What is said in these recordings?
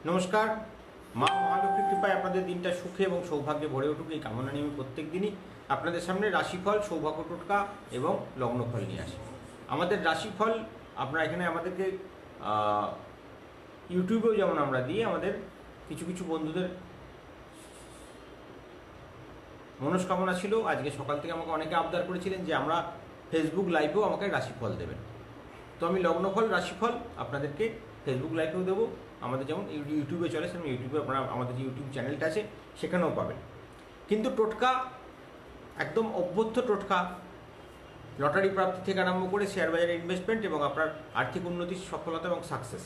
নমস্কার। মা মহালক্ষ্মীর কৃপায় আপনাদের দিনটা সুখে এবং সৌভাগ্যে ভরে উঠুক এই কামনা নিয়ে আমি প্রত্যেক দিনই আপনাদের সামনে রাশিফল, সৌভাগ্য টোটকা এবং লগ্নফল নিয়ে আসি। আমাদের রাশিফল আপনারা এখানে আমাদেরকে ইউটিউবেও যেমন আমরা দিই, আমাদের কিছু কিছু বন্ধুদের মনস্কামনা ছিল। আজকে সকাল থেকে আমাকে অনেকে আবদার করেছিলেন যে আমরা ফেসবুক লাইভেও আমাকে রাশিফল দেবেন। তো আমি লগ্নফল, রাশিফল আপনাদেরকে ফেসবুক লাইভেও দেবো। আমাদের যেমন ইউটিউবে চলে, সেরকম ইউটিউবে আপনারা আমাদের যে ইউটিউব চ্যানেলটা আছে সেখানেও পাবেন। কিন্তু টোটকা একদম অভ্যর্থ টোটকা, লটারি প্রাপ্তি থেকে আরম্ভ করে শেয়ার বাজারে ইনভেস্টমেন্ট এবং আপনার আর্থিক উন্নতি, সফলতা এবং সাকসেস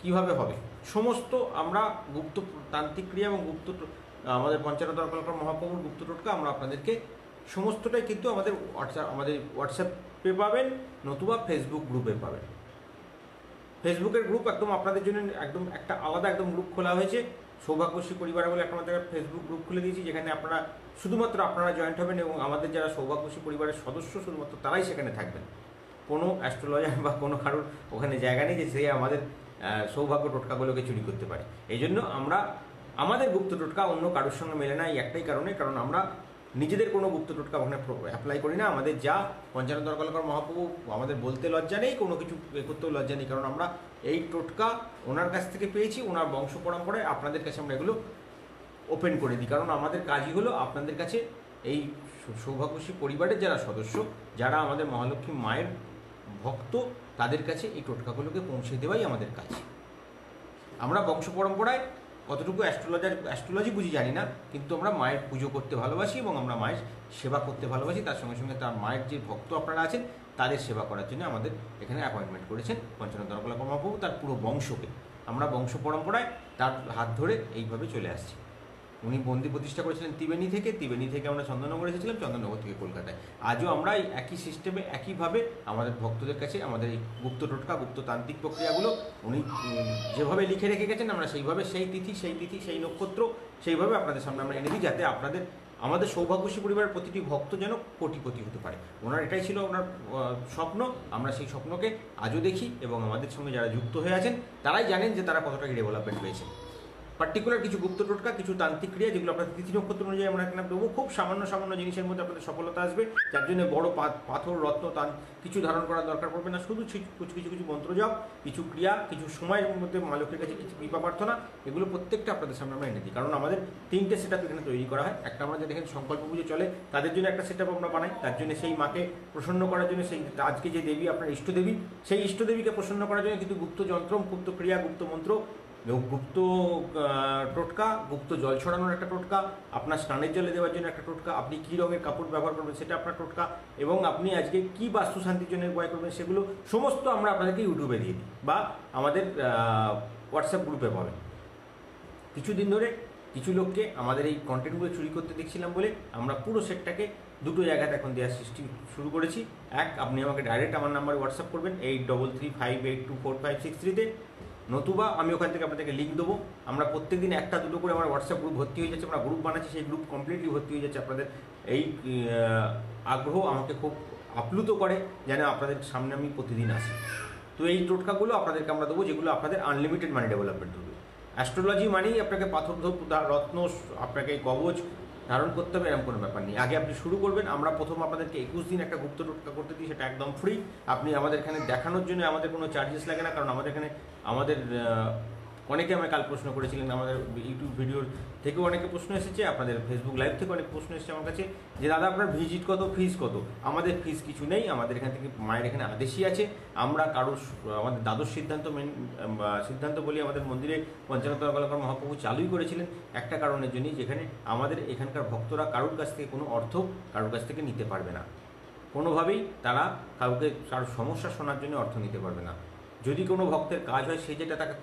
কীভাবে হবে সমস্ত আমরা গুপ্ত তান্ত্রিক ক্রিয়া এবং গুপ্ত আমাদের পঞ্চানন তর্কলকর মহাপ্রভুর গুপ্ত টোটকা আমরা আপনাদেরকে সমস্তটাই কিন্তু আমাদের হোয়াটসঅ্যাপে পাবেন, নতুবা ফেসবুক গ্রুপে পাবেন। ফেসবুকের গ্রুপ একদম আপনাদের জন্য একদম একটা আলাদা একদম গ্রুপ খোলা হয়েছে, সৌভাগ্যশ্রী পরিবার বলে একটা আমাদের ফেসবুক গ্রুপ খুলে দিয়েছি, যেখানে আপনারা শুধুমাত্র আপনারা জয়েন্ট হবেন এবং আমাদের যারা সৌভাগ্যশ্রী পরিবারের সদস্য শুধুমাত্র তারাই সেখানে থাকবেন। কোনো অ্যাস্ট্রোলজার বা কোনো কারোর ওখানে জায়গা নেই যে সে আমাদের সৌভাগ্য টোটকাগুলোকে চুরি করতে পারে। এই জন্য আমরা আমাদের গুপ্ত টোটকা অন্য কারোর সঙ্গে মেলে না, এই একটাই কারণে, কারণ আমরা নিজেদের কোনো গুপ্ত টোটকা ওখানে অ্যাপ্লাই করি না। আমাদের যা পঞ্চানন তর্কলকর মহাপ্রভু আমাদের বলতে লজ্জা নেই, কোনো কিছু করতেও লজ্জা নেই, কারণ আমরা এই টোটকা ওনার কাছ থেকে পেয়েছি, ওনার বংশ পরম্পরায় আপনাদের কাছে আমরা এগুলো ওপেন করে দিই। কারণ আমাদের কাজই হলো আপনাদের কাছে এই সৌভাগ্যশ্রী পরিবারের যারা সদস্য, যারা আমাদের মহালক্ষ্মী মায়ের ভক্ত, তাদের কাছে এই টোটকাগুলোকে পৌঁছে দেওয়াই আমাদের কাজ। আমরা বংশ পরম্পরায় কতটুকু অ্যাস্ট্রোলজি বুঝি জানি না, কিন্তু আমরা মায়ের পুজো করতে ভালোবাসি এবং আমরা মায়ের সেবা করতে ভালোবাসি। তার সঙ্গে সঙ্গে তার মায়ের যে ভক্ত আপনারা আছেন তাদের সেবা করার জন্য আমাদের এখানে অ্যাপয়েন্টমেন্ট করেছেন পঞ্চানন তর্কলকর মহাপ্রভু, তার পুরো বংশকে। আমরা বংশ পরম্পরায় তার হাত ধরে এইভাবে চলে আসছি। উনি মন্দির প্রতিষ্ঠা করেছিলেন ত্রিবেণী থেকে আমরা চন্দননগর এসেছিলাম, চন্দননগর থেকে কলকাতায়। আজও আমরা এই একই সিস্টেমে একইভাবে আমাদের ভক্তদের কাছে আমাদের এই গুপ্ত টোটকা, গুপ্ত তান্ত্রিক প্রক্রিয়াগুলো উনি যেভাবে লিখে রেখে গেছেন, আমরা সেইভাবে সেই তিথি সেই নক্ষত্র সেইভাবে আপনাদের সামনে আমরা এনে দিই, যাতে আমাদের সৌভাগ্যশ্রী পরিবারের প্রতিটি ভক্ত যেন কোটিপতি হতে পারে। ওনার এটাই ছিল ওনার স্বপ্ন। আমরা সেই স্বপ্নকে আজও দেখি এবং আমাদের সঙ্গে যারা যুক্ত হয়ে আছেন তারাই জানেন যে তারা কতটা ডেভেলপমেন্ট পেয়েছে। পার্টিকুলার কিছু গুপ্ত টোটকা, কিছু তান্ত্রিক ক্রিয়া যেগুলো আপনাদের তিথি নক্ষত্র অনুযায়ী আমরা এখানে দেবো, খুব সামান্য জিনিসের মধ্যে আপনাদের সফলতা আসবে, যার জন্য বড় পাথর রত্ন কিছু ধারণ করার দরকার পড়বে না। শুধু কিছু মন্ত্র জপ, কিছু ক্রিয়া, কিছু সময়ের মধ্যে মা লক্ষ্মীর কাছে কিছু কৃপা প্রার্থনা, এগুলো প্রত্যেকটা আপনাদের সামনে আমরা এনে দিই। কারণ আমাদের তিনটে সেট আপ এখানে তৈরি করা হয়। একটা আমরা দেখেন সংকল্প পুজো চলে, তাদের জন্য একটা সেট আপ আমরা বানাই, তার জন্য সেই মাকে প্রসন্ন করার জন্য, সেই আজকে যে দেবী আপনার ইষ্টদেবী, সেই ইষ্টদেবীকে প্রসন্ন করার জন্য কিন্তু গুপ্ত যন্ত্র, গুপ্ত ক্রিয়া, গুপ্ত মন্ত্র, গুপ্ত টোটকা, গুপ্ত জল ছড়ানোর একটা টোটকা, আপনার স্নানের জলে দেওয়ার জন্য একটা টোটকা, আপনি কী রঙের কাপড় ব্যবহার করবেন সেটা আপনার টোটকা, এবং আপনি আজকে কী বাস্তু শান্তির জন্য উপায় করবেন সেগুলো সমস্ত আমরা আপনাদেরকে ইউটিউবে দিয়ে দিই বা আমাদের হোয়াটসঅ্যাপ গ্রুপে পাবেন। কিছুদিন ধরে কিছু লোককে আমাদের এই কন্টেন্টগুলো চুরি করতে দেখছিলাম বলে আমরা পুরো সেটটাকে দুটো জায়গাতে এখন দেওয়ার সৃষ্টি শুরু করেছি। এক, আপনি আমাকে ডাইরেক্ট আমার নাম্বারে হোয়াটসঅ্যাপ করবেন 8335824563-তে, নতুবা আমি ওখান থেকে আপনাদেরকে লিঙ্ক দেবো। আমরা প্রত্যেক দিন একটা দুটো করে আমার হোয়াটসঅ্যাপ গ্রুপ ভর্তি হয়ে যাচ্ছে, আমরা গ্রুপ বানাচ্ছি, সেই গ্রুপ কমপ্লিটলি ভর্তি হয়ে যাচ্ছে। আপনাদের এই আগ্রহ আমাকে খুব আপ্লুত করে, যেন আপনাদের সামনে আমি প্রতিদিন আসি। তো এই টোটকাগুলো আপনাদেরকে আমরা দেবো, যেগুলো আপনাদের আনলিমিটেড মানি ডেভেলপমেন্ট দেবে। অ্যাস্ট্রোলজি মানেই আপনাকে পাথর রত্ন, আপনাকে কবচ ধারণ করতে হবে এরকম কোনো ব্যাপার নেই। আগে আপনি শুরু করবেন, আমরা প্রথম আপনাদেরকে 21 দিন একটা গুপ্ত টোটকা করতে দিই, সেটা একদম ফ্রি। আপনি আমাদের এখানে দেখানোর জন্য আমাদের কোনো চার্জেস লাগে না, কারণ আমাদের এখানে অনেকে আমায় কাল প্রশ্ন করেছিলেন, আমাদের ইউটিউব ভিডিওর থেকেও অনেকে প্রশ্ন এসেছে, আপনাদের ফেসবুক লাইভ থেকে অনেক প্রশ্ন এসেছে আমার কাছে যে দাদা আপনার ভিজিট কত, ফিস কত। আমাদের ফিস কিছু নেই, আমাদের এখান থেকে মায়ের এখানে আদেশই আছে। আমরা আমাদের দ্বাদশ সিদ্ধান্ত বলি আমাদের মন্দিরে পঞ্চানন তর্কলকর মহাপ্রভু চালুই করেছিলেন একটা কারণের জন্যই, যেখানে আমাদের এখানকার ভক্তরা কারোর কাছ থেকে কোনো অর্থ কারোর কাছ থেকে নিতে পারবে না, কোনোভাবেই তারা কারোর সমস্যা শোনার জন্য অর্থ নিতে পারবে না। যদি কোনো ভক্তের কাজ হয়, সে যেটা তাকে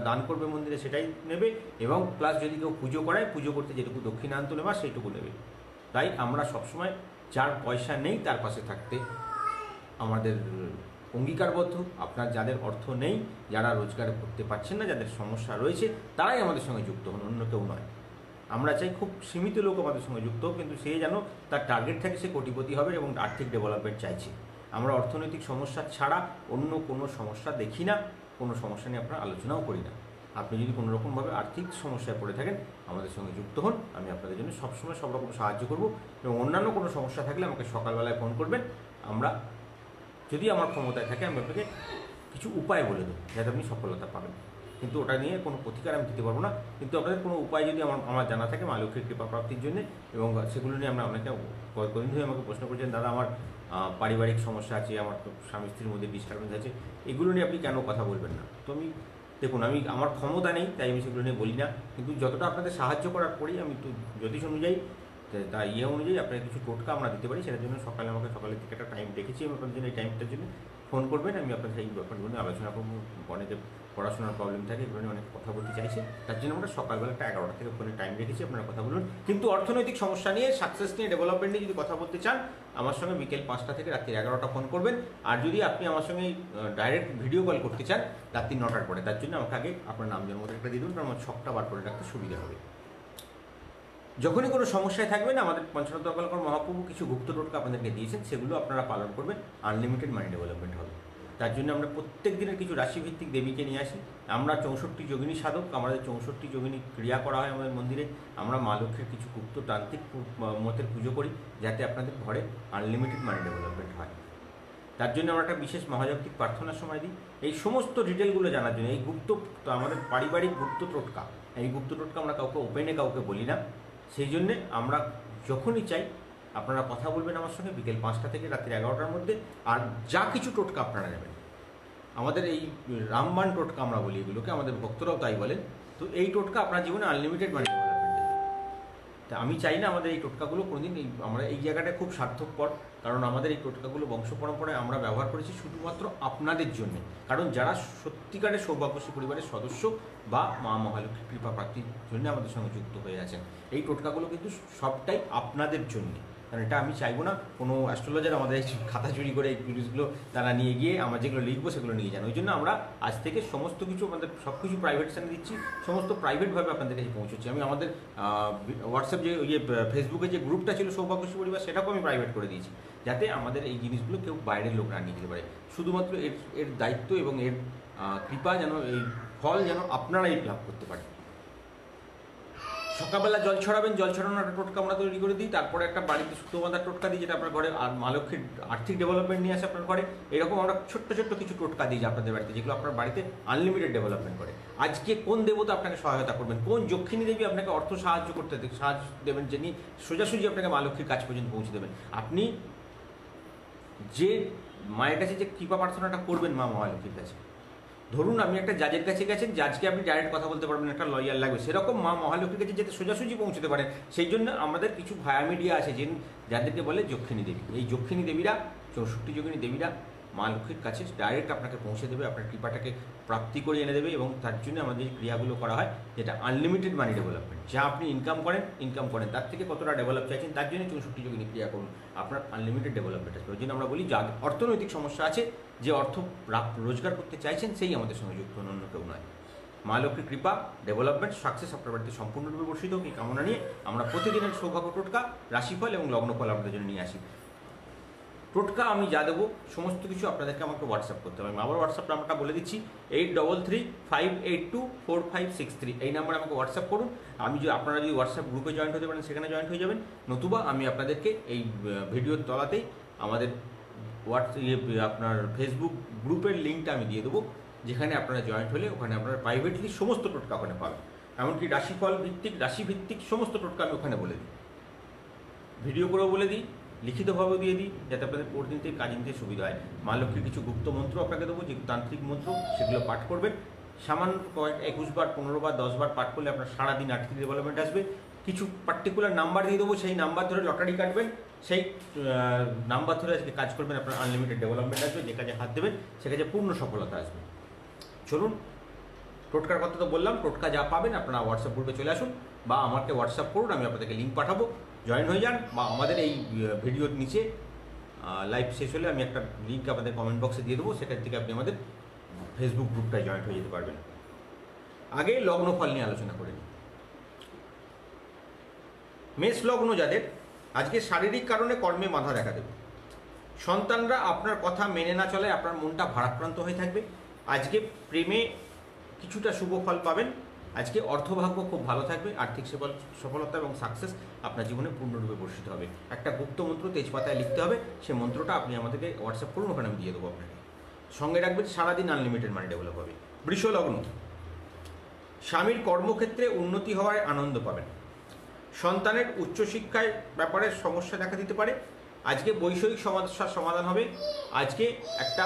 দান করবে মন্দিরে সেটাই নেবে, এবং প্লাস যদি কেউ পুজো করায়, পুজো করতে যেটুকু দক্ষিণান্ত নেওয়া সেইটুকু নেবে। তাই আমরা সবসময় যার পয়সা নেই তার পাশে থাকতে আমাদের অঙ্গীকারবদ্ধ। আপনার যাদের অর্থ নেই, যারা রোজগার করতে পারছেন না, যাদের সমস্যা রয়েছে, তারাই আমাদের সঙ্গে যুক্ত হন, অন্য কেউ নয়। আমরা চাই খুব সীমিত লোক আমাদের সঙ্গে যুক্ত হোক, কিন্তু সে যেন তার টার্গেট থাকে সে কোটিপতি হবে এবং আর্থিক ডেভেলপমেন্ট চাইছে। আমরা অর্থনৈতিক সমস্যা ছাড়া অন্য কোনো সমস্যা দেখি না, কোনো সমস্যা নিয়ে আমরা আলোচনাও করি না। আপনি যদি কোনো রকমভাবে আর্থিক সমস্যায় পড়ে থাকেন আমাদের সঙ্গে যুক্ত হন, আমি আপনাদের জন্য সবসময় সব রকম সাহায্য করব। এবং অন্যান্য কোনো সমস্যা থাকলে আমাকে সকালবেলায় ফোন করবেন, আমরা যদি আমার ক্ষমতায় থাকে আমি আপনাকে কিছু উপায় বলে দেবো যাতে আপনি সফলতা পাবেন। কিন্তু ওটা নিয়ে কোনো প্রতিকার আমি দিতে পারবো না। কিন্তু আপনাদের কোনো উপায় যদি আমার জানা থাকে মা লক্ষ্মীর কৃপা প্রাপ্তির জন্য, এবং সেগুলো নিয়ে আমরা অনেকে কদিন ধরে আমাকে প্রশ্ন করছেন, দাদা আমার পারিবারিক সমস্যা আছে, আমার স্বামী স্ত্রীর মধ্যে ডিস্টারবেন্স আছে, এগুলো নিয়ে আপনি কেন কথা বলবেন না? তো আমি দেখুন, আমি আমার ক্ষমতা নেই তাই আমি সেগুলো নিয়ে বলি না, কিন্তু যতটা আপনাদের সাহায্য করার পরেই আমি তো জ্যোতিষ অনুযায়ী তাই অনুযায়ী আপনাকে কিছু টোটকা আমরা দিতে পারি। সেটার জন্য সকালের থেকে একটা টাইম রেখেছি আমি আপনাদের জন্য। এই টাইমটার জন্য ফোন করবেন, আমি আপনাদের সেই ব্যাপারগুলো নিয়ে আলোচনা করবো। অনেকে পড়াশোনার প্রবলেম থাকে, এগুলো নিয়ে অনেক কথা বলতে চাইছে, তার জন্য আমরা সকালবেলা 11টা থেকে ফোনে টাইম রেখেছি, আপনারা কথা বলুন। কিন্তু অর্থনৈতিক সমস্যা নিয়ে, সাকসেস নিয়ে, ডেভেলপমেন্ট নিয়ে যদি কথা বলতে চান আমার সঙ্গে বিকেল 5টা থেকে রাত্রি 11টা ফোন করবেন। আর যদি আপনি আমার সঙ্গে ডাইরেক্ট ভিডিও কল করতে চান রাত্রি 9টার পরে, তার জন্য আমাকে আগে আপনার নাম জন্ম একটা দিয়ে দেবেন, কারণ আমার ছকটা বার করে রাখতে সুবিধা হবে। যখনই কোনো সমস্যায় থাকবেন আমাদের পঞ্চরত্ন কল্যাণকর মহাপ্রভু কিছু গুপ্ত টোটকা আপনাদেরকে দিয়েছেন, সেগুলো আপনারা পালন করবেন, আনলিমিটেড মানি ডেভেলপমেন্ট হবে। তার জন্য আমরা প্রত্যেক দিনের কিছু রাশিভিত্তিক দেবীকে নিয়ে আসি। আমরা 64 যোগিনী সাধক, আমাদের 64 যোগিনী ক্রিয়া করা হয় আমাদের মন্দিরে। আমরা মা লক্ষ্মীর কিছু গুপ্ত তান্ত্রিক মতের পুজো করি যাতে আপনাদের ঘরে আনলিমিটেড মানি ডেভেলপমেন্ট হয়। তার জন্য আমরা একটা বিশেষ মহাজাগতিক প্রার্থনার সময় দিই। এই সমস্ত ডিটেলগুলো জানার জন্য, এই গুপ্ত আমাদের পারিবারিক গুপ্ত টোটকা, এই গুপ্ত টোটকা আমরা কাউকে ওপেনে কাউকে বলি না। সেই জন্যে আমরা যখনই চাই আপনারা কথা বলবেন আমার সঙ্গে বিকেল 5টা থেকে রাত্রি 11টার মধ্যে। আর যা কিছু টোটকা আপনারা নেবেন, আমাদের এই রামবাণ টোটকা আমরা বলি এগুলোকে, আমাদের ভক্তরাও তাই বলেন। তো এই টোটকা আপনার জীবনে আনলিমিটেড মানি ডেভেলপমেন্ট দেবে। তা আমি চাই না আমাদের এই টোটকাগুলো কোনোদিন আমরা এই জায়গাটা খুব সার্থকপর, কারণ আমাদের এই টোটকাগুলো বংশ পরম্পরায় আমরা ব্যবহার করেছি শুধুমাত্র আপনাদের জন্য। কারণ যারা সত্যিকারের সৌভাগ্যশী পরিবারের সদস্য বা মা মহালক্ষ্মীর কৃপা প্রাপ্তির জন্য আমাদের সঙ্গে যুক্ত হয়ে আছেন, এই টোটকাগুলো কিন্তু সবটাই আপনাদের জন্য। কারণ এটা আমি চাইবো না কোনো অ্যাস্ট্রোলজার আমাদের এই খাতা চুরি করে এই জিনিসগুলো তারা নিয়ে গিয়ে আমরা যেগুলো লিখবো সেগুলো নিয়ে যান। ওই জন্য আমরা আজ থেকে সমস্ত কিছু আমাদের সব কিছু প্রাইভেট চ্যানেল দিচ্ছি, সমস্ত প্রাইভেটভাবে আপনাদের কাছে পৌঁছচ্ছি। আমি আমাদের হোয়াটসঅ্যাপ যে ফেসবুকে যে গ্রুপটা ছিল সৌভাগ্যশী পরিবার, সেটাকেও আমি প্রাইভেট করে দিয়েছি, যাতে আমাদের এই জিনিসগুলো কেউ বাইরের লোক না নিয়ে যেতে পারে। শুধুমাত্র এর দায়িত্ব এবং এর কৃপা যেন, এই ফল যেন আপনারাই লাভ করতে পারেন। সকালবেলা জল ছড়াবেন, জল ছড়ানোর একটা টোটকা আমরা তৈরি করে দিই। তারপরে একটা বাড়িতে সুতো বাঁধার টোটকা দিই, যেটা আপনার ঘরে আর মা লক্ষ্মীর আর্থিক ডেভেলপমেন্ট নিয়ে আসে আপনার ঘরে। এরকম আমরা ছোট্ট ছোট্ট কিছু টোটকা দিই আপনাদের বাড়িতে, যেগুলো আপনার বাড়িতে আনলিমিটেড ডেভেলপমেন্ট করে। আজকে কোন দেবতা আপনাকে সহায়তা করবেন, কোন যক্ষিণী দেবী আপনাকে অর্থ সাহায্য দেবেন, যিনি সোজাসুজি আপনাকে মা লক্ষ্মীর কাছ পর্যন্ত পৌঁছে দেবেন। আপনি যে মায়ের কাছে যে কৃপা প্রার্থনাটা করবেন মা মহালক্ষ্মীর কাছে, ধরুন আপনি একটা জাজের কাছে গেছেন, জাজকে আপনি ডাইরেক্ট কথা বলতে পারবেন, একটা লয়ার লাগবে, সেরকম মা মহালক্ষ্মীর কাছে যাতে সোজাসুজি পৌঁছতে পারেন সেই জন্য আমাদের কিছু ভায়া মিডিয়া আছে যাদেরকে বলে যক্ষিণী দেবী। এই যক্ষিণী দেবীরা, 64 যোগিনী দেবীরা মা লক্ষ্মীর কাছে ডাইরেক্ট আপনাকে পৌঁছে দেবে, আপনার কৃপাটাকে প্রাপ্তি করে এনে দেবে। এবং তার জন্য আমাদের এই ক্রিয়াগুলো করা হয়, যেটা আনলিমিটেড মানি ডেভেলপমেন্ট। যা আপনি ইনকাম করেন তার থেকে কতটা ডেভেলপ চাইছেন, তার জন্য 64 যোগিনী ক্রিয়া করুন, আপনার আনলিমিটেড ডেভেলপমেন্ট আসবে। ওই জন্য আমরা বলি, যার অর্থনৈতিক সমস্যা আছে, যে অর্থ রোজগার করতে চাইছেন, সেই আমাদের সঙ্গে যুক্ত, অন্য কেউ নয়। মা লক্ষ্মীর কৃপা, ডেভেলপমেন্ট, সাকসেস আপনার বাড়িতে সম্পূর্ণরূপে বর্ষিত হোক এই কামনা নিয়ে আমরা প্রতিদিনের সৌভাগ্য টোটকা, রাশিফল এবং লগ্নফল আপনাদের জন্য নিয়ে আসি। টোটকা আমি যা দেবো সমস্ত কিছু আপনাদেরকে আমাকে হোয়াটসঅ্যাপ করতে হবে। আমি আবার হোয়াটসঅ্যাপ নাম্বারটা বলে দিচ্ছি, 8335824563। এই নাম্বারে আমাকে হোয়াটসঅ্যাপ করুন। আপনারা যদি হোয়াটসঅ্যাপ গ্রুপে জয়েন্ট হতে পারেন সেখানে জয়েন্ট হয়ে যাবেন, নতুবা আমি আপনাদেরকে এই ভিডিওর তলাতেই আমাদের আপনার ফেসবুক গ্রুপের লিঙ্কটা আমি দিয়ে দেবো, যেখানে আপনারা জয়েন্ট হলে ওখানে আপনারা প্রাইভেটলি সমস্ত টোটকা ওখানে পাবেন। এমনকি রাশিভিত্তিক সমস্ত টোটকা আমি ওখানে বলে দিই, ভিডিও করেও বলে দিই, লিখিতভাবেও দিয়ে দিই, যাতে আপনাদের পরদিন থেকে কাজ নিতে সুবিধা হয়। মা লক্ষ্মীর কিছু গুপ্ত মন্ত্র আপনাকে দেবো, যে তান্ত্রিক মন্ত্র, সেগুলো পাঠ করবেন। সামান্য 21 বার, 15 বার, 10 বার পাঠ করলে আপনার সারাদিন আর্থিক ডেভেলপমেন্ট আসবে। কিছু পার্টিকুলার নাম্বার দিয়ে দেবো, সেই নাম্বার ধরে লটারি কাটবেন, সেই নাম্বার ধরে আজকে কাজ করবেন, আপনার আনলিমিটেড ডেভেলপমেন্ট আসবে। যে কাজে হাত দেবেন সে কাজে পূর্ণ সফলতা আসবে। চলুন, টোটকার কথা তো বললাম, টোটকা যা পাবেন আপনারা হোয়াটসঅ্যাপ গ্রুপে চলে আসুন, বা আমাকে হোয়াটসঅ্যাপ করুন, আমি আপনাদেরকে লিঙ্ক পাঠাবো, জয়েন হয়ে যান। বা আমাদের এই ভিডিওর নিচে লাইভ শেষ হলে আমি একটা লিঙ্ক আপনাদের কমেন্ট বক্সে দিয়ে দেবো, সেখান থেকে আপনি আমাদের ফেসবুক গ্রুপটায় জয়েন্ট হয়ে যেতে পারবেন। আগে লগ্নফল নিয়ে আলোচনা করে নিই। মেষ লগ্ন যাদের, আজকে শারীরিক কারণে কর্মে বাধা দেখা দেবে। সন্তানরা আপনার কথা মেনে না চলে আপনার মনটা ভারাক্রান্ত হয়ে থাকবে। আজকে প্রেমে কিছুটা শুভ ফল পাবেন। আজকে অর্থভাগ্য খুব ভালো থাকবে, আর্থিক সফলতা এবং সাকসেস আপনার জীবনে পূর্ণরূপে বর্ষিত হবে। একটা গুপ্ত মন্ত্র তেজপাতায় লিখতে হবে, সেই মন্ত্রটা আপনি আমাদেরকে হোয়াটসঅ্যাপ করুন, ওখানে আমি দিয়ে দেবো আপনাকে। সঙ্গে রাখবেন, সারাদিন আনলিমিটেড মানি ডেভেলপ হবে। বৃষ লগ্ন, স্বামীর কর্মক্ষেত্রে উন্নতি হওয়ার আনন্দ পাবেন। সন্তানের উচ্চশিক্ষায় ব্যাপারে সমস্যা দেখা দিতে পারে। আজকে বৈষয়িক সমস্যার সমাধান হবে। আজকে একটা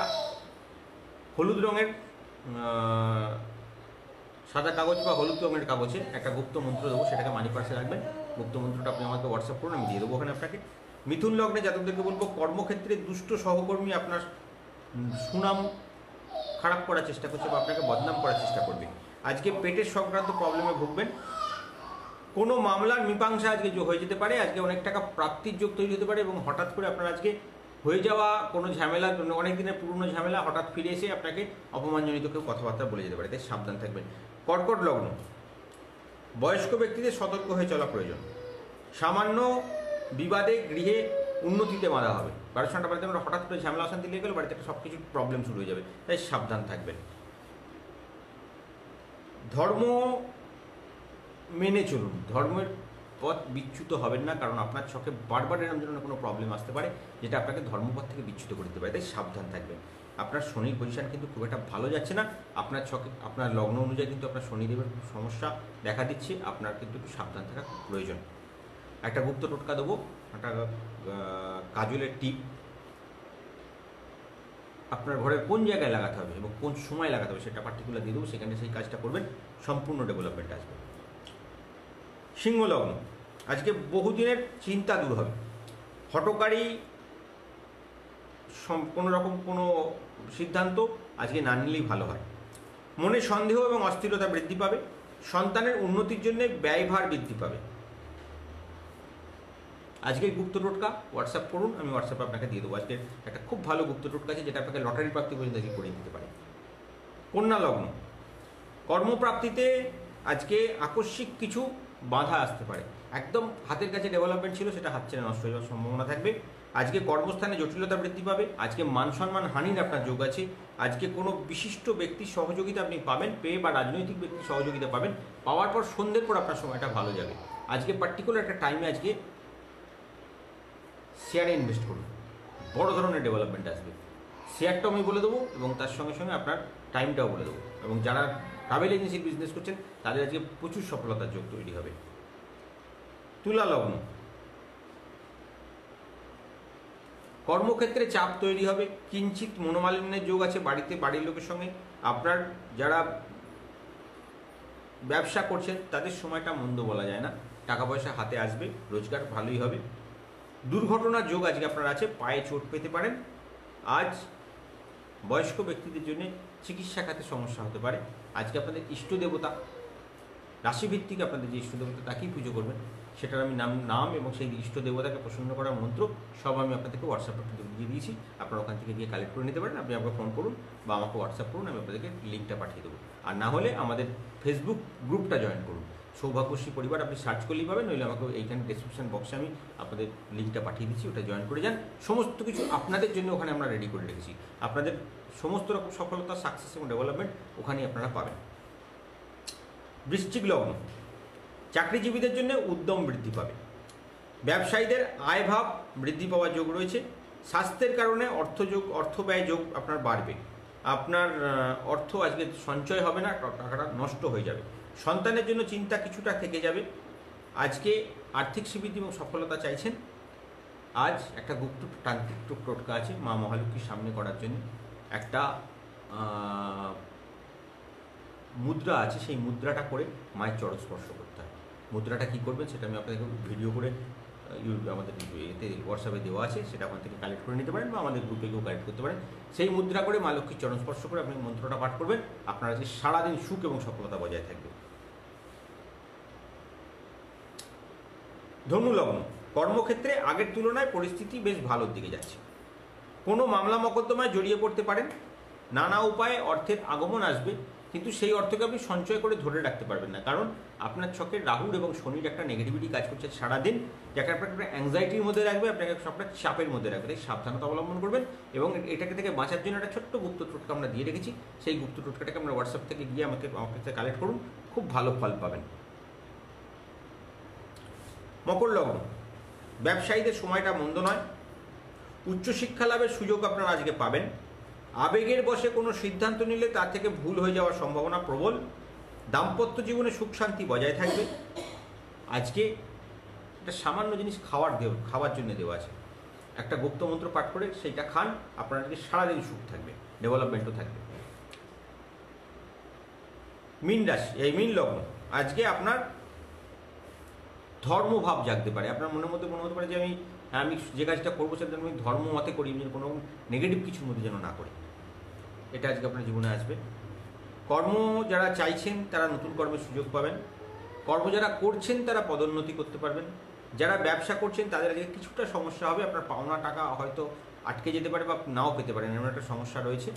হলুদ রঙের সাদা কাগজ বা হলুদ রঙের কাগজে একটা গুপ্ত মন্ত্র দেবো, সেটাকে মানি পার্সে রাখবেন। গুপ্ত মন্ত্রটা আপনি আমাকে হোয়াটসঅ্যাপ করুন, আমি দিয়ে দেবো ওখানে আপনাকে। মিথুন লগ্নে জাতকদেরকে বলবো, কর্মক্ষেত্রে দুষ্ট সহকর্মী আপনার সুনাম খারাপ করার চেষ্টা করছে বা আপনাকে বদনাম করার চেষ্টা করবে। আজকে পেটের সংক্রান্ত প্রবলেমে ভুগবেন। কোনো মামলার মীমাংসা আজকে হয়ে যেতে পারে। আজকে অনেক টাকা প্রাপ্তির যোগ তৈরি হতে পারে এবং হঠাৎ করে আপনার আজকে হয়ে যাওয়া কোনো ঝামেলা, অনেক দিনের পুরনো ঝামেলা হঠাৎ ফিরে এসে আপনাকে অপমানজনিত কেউ কথাবার্তা বলে যেতে পারে, তাই সাবধান থাকবেন। কর্কট লগ্ন, বয়স্ক ব্যক্তিদের সতর্ক হয়ে চলা প্রয়োজন। সামান্য বিবাদে গৃহে উন্নতিতে বাধা হবে। 12টা বাড়িতে আমরা হঠাৎ করে ঝামেলা অশান্তি লেগে গেল, বাড়িতে একটা সব কিছু প্রবলেম শুরু হয়ে যাবে, তাই সাবধান থাকবেন। ধর্ম মেনে চলুন, ধর্মের পথ বিচ্যুত হবেন না, কারণ আপনার ছকে বারবার এরকম জন্য কোনো প্রবলেম আসতে পারে যেটা আপনাকে ধর্মপথ থেকে বিচ্যুত করে দিতে পারে, তাই সাবধান থাকবেন। আপনার শনির পজিশন কিন্তু খুব একটা ভালো যাচ্ছে না। আপনার ছকে, আপনার লগ্ন অনুযায়ী কিন্তু আপনার শনিদেবের সমস্যা দেখা দিচ্ছে, আপনার কিন্তু একটু সাবধান থাকা প্রয়োজন। একটা গুপ্ত টোটকা দেবো, একটা কাজলের টিপ আপনার ঘরের কোন জায়গায় লাগাতে হবে এবং কোন সময় লাগাতে হবে সেটা পার্টিকুলার দিয়ে দেবো, সেখানে সেই কাজটা করবেন, সম্পূর্ণ ডেভেলপমেন্ট আসবে। সিংহ লগ্ন, আজকে বহুদিনের চিন্তা দূর হবে। হঠকারী কোনো রকম কোনো সিদ্ধান্ত আজকে না নিলেই ভালো হয়। মনে সন্দেহ এবং অস্থিরতা বৃদ্ধি পাবে। সন্তানের উন্নতির জন্য ব্যয়ভার বৃদ্ধি পাবে। আজকে গুপ্ত টোটকা হোয়াটসঅ্যাপ করুন, আমি হোয়াটসঅ্যাপে আপনাকে দিয়ে দেবো। আজকে একটা খুব ভালো গুপ্ত টোটকা আছে যেটা আপনাকে লটারি প্রাপ্তি পর্যন্ত আজকে করে দিতে পারে। কন্যা লগ্ন, কর্মপ্রাপ্তিতে আজকে আকস্মিক কিছু বাধা আসতে পারে। একদম হাতের কাছে ডেভেলপমেন্ট ছিল, সেটা হাত ছেড়ে নষ্ট হয়ে যাওয়ার সম্ভাবনা থাকবে। আজকে কর্মস্থানে জটিলতা বৃদ্ধি পাবে। আজকে মান সম্মান হানির আপনার যোগ আছে। আজকে কোনো বিশিষ্ট ব্যক্তির সহযোগিতা আপনি পাবেন, পেয়ে বা রাজনৈতিক ব্যক্তির সহযোগিতা পাবেন। পাওয়ার পর সন্ধ্যের পর আপনার সময়টা ভালো যাবে। আজকে পার্টিকুলার একটা টাইমে আজকে শেয়ারে ইনভেস্ট করুন, বড় ধরনের ডেভেলপমেন্ট আসবে। শেয়ারটাও আমি বলে দেবো এবং তার সঙ্গে সঙ্গে আপনার টাইমটাও বলে দেবো। এবং যারা ট্রাভেল এজেন্সির বিজনেস করছেন তাদের আজকে প্রচুর সফলতার যোগ তৈরি হবে। তুলা লগ্ন, কর্মক্ষেত্রে চাপ তৈরি হবে। কিঞ্চিত মনোমালিন্যের যোগ আছে বাড়িতে, বাড়ির লোকের সঙ্গে। আপনার যারা ব্যবসা করছেন তাদের সময়টা মন্দ বলা যায় না, টাকা পয়সা হাতে আসবে, রোজগার ভালোই হবে। দুর্ঘটনার যোগ আজকে আপনার আছে, পায়ে চোট পেতে পারেন। আজ বয়স্ক ব্যক্তিদের জন্য চিকিৎসা খাতে সমস্যা হতে পারে। আজকে আপনাদের ইষ্ট দেবতা, রাশিভিত্তিক আপনাদের যে ইষ্ট দেবতা তাকেই পুজো করবেন, সেটার আমি নাম এবং সেই ইষ্ট দেবতাকে প্রসন্ন করার মন্ত্র সব আমি আপনাদেরকে হোয়াটসঅ্যাপে দিয়ে দিয়েছি। আপনারা ওখান থেকে গিয়ে কালেক্ট করে নিতে পারেন। আপনি আমাকে ফোন করুন বা আমাকে হোয়াটসঅ্যাপ করুন, আমি আপনাদেরকে লিঙ্কটা পাঠিয়ে দেবো। আর না হলে আমাদের ফেসবুক গ্রুপটা জয়েন করুন, সৌভাগ্যশ্রী পরিবার আপনি সার্চ করলেই পাবেন, নইলে আমাকে এইখানে ডেসক্রিপশন বক্সে আমি আপনাদের লিঙ্কটা পাঠিয়ে দিচ্ছি, ওটা জয়েন করে যান। সমস্ত কিছু আপনাদের জন্য ওখানে আমরা রেডি করে রেখেছি। আপনাদের সমস্ত রকম সফলতা, সাকসেস এবং ডেভেলপমেন্ট ওখানেই আপনারা পাবেন। বৃশ্চিক লগ্ন, চাকরিজীবীদের জন্য উদ্যম বৃদ্ধি পাবে। ব্যবসায়ীদের আয়ভাব বৃদ্ধি পাওয়ার যোগ রয়েছে। স্বাস্থ্যের কারণে অর্থ ব্যয় যোগ আপনার বাড়বে। আপনার অর্থ আজকে সঞ্চয় হবে না, টাকাটা নষ্ট হয়ে যাবে। সন্তানের জন্য চিন্তা কিছুটা থেকে যাবে। আজকে আর্থিক সমৃদ্ধি এবং সফলতা চাইছেন। আজ একটা গুপ্ত তান্ত্রিক টোটকা আছে মা মহালক্ষ্মীর সামনে করার জন্য। একটা মুদ্রা আছে, সেই মুদ্রাটা করে মায়ের চরণ স্পর্শ করতে হয়। মুদ্রাটা কী করবেন সেটা আমি আপনাদেরকে ভিডিও করে আমাদের এতে হোয়াটসঅ্যাপে দেওয়া আছে, সেটা ওখান থেকে কালেক্ট করে নিতে পারেন বা আমাদের গ্রুপে কেউ কালেক্ট করতে পারেন। সেই মুদ্রা করে মা লক্ষ্মীর চরণ স্পর্শ করে আপনি মন্ত্রটা পাঠ করবেন, আপনার আজকে সারাদিন সুখ এবং সফলতা বজায় থাকবে। ধনু লগ্ন, কর্মক্ষেত্রে আগের তুলনায় পরিস্থিতি বেশ ভালোর দিকে যাচ্ছে। কোনো মামলা মোকদ্দমায় জড়িয়ে পড়তে পারেন। নানা উপায়ে অর্থের আগমন আসবে, কিন্তু সেই অর্থকে আপনি সঞ্চয় করে ধরে রাখতে পারবেন না, কারণ আপনার ছকে রাহুর এবং শনির একটা নেগেটিভিটি কাজ করছে সারাদিন, যাকে আপনাকে একটা অ্যাংজাইটির মধ্যে রাখবে, আপনাকে আপনার চাপের মধ্যে রাখবে। তাই সাবধানতা অবলম্বন করবেন এবং এটাকে থেকে বাঁচার জন্য একটা ছোট্ট গুপ্ত টোটকা আমরা দিয়ে রেখেছি। সেই গুপ্ত টোটকাটাকে আমরা হোয়াটসঅ্যাপ থেকে গিয়ে আমার কাছে কালেক্ট করুন, খুব ভালো ফল পাবেন। মকর লগ্ন, ব্যবসায়ীদের সময়টা মন্দ নয়, উচ্চশিক্ষা লাভের সুযোগ আপনারা আজকে পাবেন। আবেগের বশে কোনো সিদ্ধান্ত নিলে তার থেকে ভুল হয়ে যাওয়ার সম্ভাবনা প্রবল। দাম্পত্য জীবনে সুখ শান্তি বজায় থাকবে। আজকে একটা সামান্য জিনিস খাওয়ার জন্য দেওয়া আছে, একটা গুপ্ত মন্ত্র পাঠ করে সেইটা খান, আপনার আজকে সারাদিন সুখ থাকবে, ডেভেলপমেন্টও থাকবে। মীন রাশি, এই মীন লগ্ন, আজকে আপনার ধর্মভাব জাগতে পারে। আপনার মনের মধ্যে মনে হতে পারে যে আমি যে কাজটা করবো সেটা আমি ধর্ম মতে করি, আমি কোনো নেগেটিভ কিছুর মধ্যে যেন না করি। এটা আজকে আপনার জীবনে আসবে। কর্ম যারা চাইছেন তারা নতুন কর্মের সুযোগ পাবেন। কর্ম যারা করছেন তারা পদোন্নতি করতে পারবেন। যারা ব্যবসা করছেন তাদের আজকে কিছুটা সমস্যা হবে, আপনার পাওনা টাকা হয়তো আটকে যেতে পারে বা নাও পেতে পারেন, এমন একটা সমস্যা রয়েছে।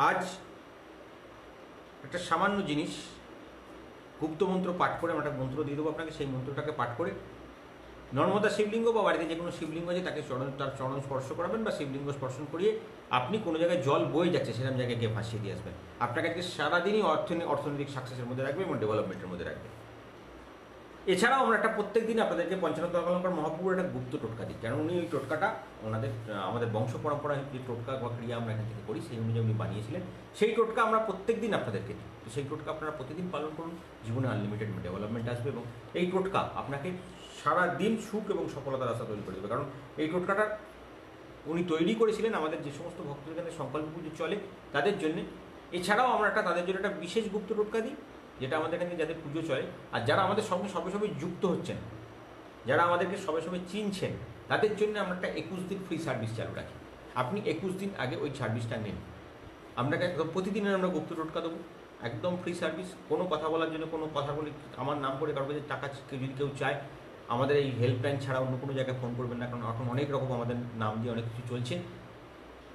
আজ একটা সামান্য জিনিস গুপ্ত মন্ত্র পাঠ করে, আমরা একটা মন্ত্র দিয়ে দেবো আপনাকে, সেই মন্ত্রটাকে পাঠ করে নর্মদা শিবলিঙ্গ বা বাড়িতে যে কোনো শিবলিঙ্গ আছে তাকে তার চরণ স্পর্শ করাবেন বা শিবলিঙ্গ স্পর্শন করিয়ে আপনি কোনো জায়গায় জল বয়ে যাচ্ছে সেরকম জায়গায় গিয়ে ভাসিয়ে দিয়ে আসবেন। আপনাকে আজকে সারাদিনই অর্থনৈতিক সাকসেসের মধ্যে রাখবে এবং ডেভেলপমেন্টের মধ্যে রাখবে। এছাড়াও আমরা একটা প্রত্যেক দিন আপনাদেরকে পঞ্চানন অলঙ্কার মহাপ্রভুর একটা গুপ্ত টোটকা দিই, কারণ উনি ওই টোটকাটা আমাদের বংশ পরম্পরায় যে টোটকা বা ক্রিয়া আমরা এখান থেকে করি সেই অনুযায়ী উনি বানিয়েছিলেন। সেই টোটকা আমরা প্রত্যেক দিন আপনাদেরকে দিই। তো সেই টোটকা আপনারা প্রতিদিন পালন করুন, জীবনে আনলিমিটেড ডেভেলপমেন্ট আসবে এবং এই টোটকা আপনাকে সারা দিন সুখ এবং সফলতার আশা তৈরি করে দেবে। কারণ এই টোটকাটা উনি তৈরি করেছিলেন আমাদের যে সমস্ত ভক্তদের এখানে সংকল্প পুজো চলে তাদের জন্য। এছাড়াও আমরা তাদের জন্য একটা বিশেষ গুপ্ত টোটকা দিই, যেটা আমাদের এখানে যাদের পুজো চলে আর যারা আমাদের সঙ্গে সবে যুক্ত হচ্ছেন, যারা আমাদেরকে সবে চিনছেন, তাদের জন্য আমরা একটা 21 দিন ফ্রি সার্ভিস চালু রাখি। আপনি 21 দিন আগে ওই সার্ভিসটা নিন, আপনাকে একদম প্রতিদিনের আমরা গুপ্ত টোটকা দেবো, একদম ফ্রি সার্ভিস। কোনো কথা বলার জন্য কোনো কথা বলে আমার নাম করে কারোর কাছে টাকা যদি কেউ চায়, আমাদের এই হেল্পলাইন ছাড়া অন্য কোনো জায়গায় ফোন করবেন না, কারণ এখন অনেক রকম আমাদের নাম দিয়ে অনেক কিছু চলছে।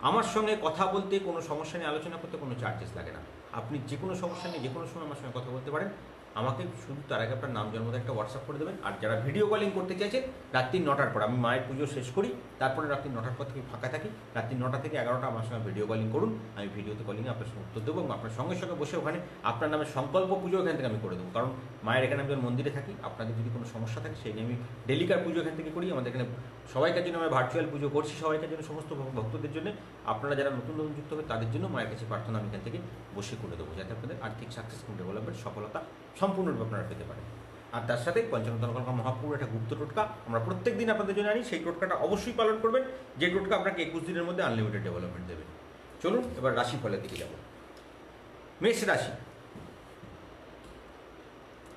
আমার সঙ্গে কথা বলতে, কোনো সমস্যা নিয়ে আলোচনা করতে কোনো চার্জেস লাগে না। আপনি যে কোনো সমস্যা নিয়ে যে কোনো সময় আমার সঙ্গে কথা বলতে পারেন। আমাকে শুধু তার আগে আপনার নাম জন্ম একটা হোয়াটসঅ্যাপ করে দেবেন। আর যারা ভিডিও কলিং করতে চাইছেন রাত্রি 9টার পর, আমি মায়ের পুজো শেষ করি, তারপরে রাত্রি 9টার পর থেকে ফাঁকা থাকি, রাত্রি 9টা থেকে 11টা আমার সঙ্গে ভিডিও কলিং করুন। আমি ভিডিওতে কলিংয়ে আপনার সঙ্গে উত্তর দেবো এবং আপনার সঙ্গে সঙ্গে বসে ওখানে আপনার নামে সংকল্প পুজো এখান থেকে আমি করে দেবো। কারণ মায়ের এখানে আমি মন্দিরে থাকি, আপনাদের যদি কোনো সমস্যা থাকে সেই নিয়ে আমি ডেলিকার পুজো এখান থেকে করি। আমাদের এখানে সবাইকার জন্য আমরা ভার্চুয়াল পুজো করছি, সবাইকার জন্য, সমস্ত ভক্তদের জন্য। আপনারা যারা নতুন যুক্ত হবে তাদের জন্য মায়ের কাছে প্রার্থনা আমি এখান থেকে বসে করে দেবো, যাতে আপনাদের আর্থিক সাকসেস এবং ডেভেলপমেন্ট সফলতা সম্পূর্ণরূপে আপনারা পেতে পারেন। আর তার সাথে পঞ্চানন অলঙ্কার মহাপ্রভুর একটা গুপ্ত টোটকা আমরা প্রত্যেক দিন আপনাদের জন্য আনি, সেই টোটকাটা অবশ্যই পালন করবেন, যে টোটকা আপনাকে 21 দিনের মধ্যে আনলিমিটেড ডেভেলপমেন্ট দেবে। চলুন এবার রাশিফলের দিকে যাব। মেষ রাশি,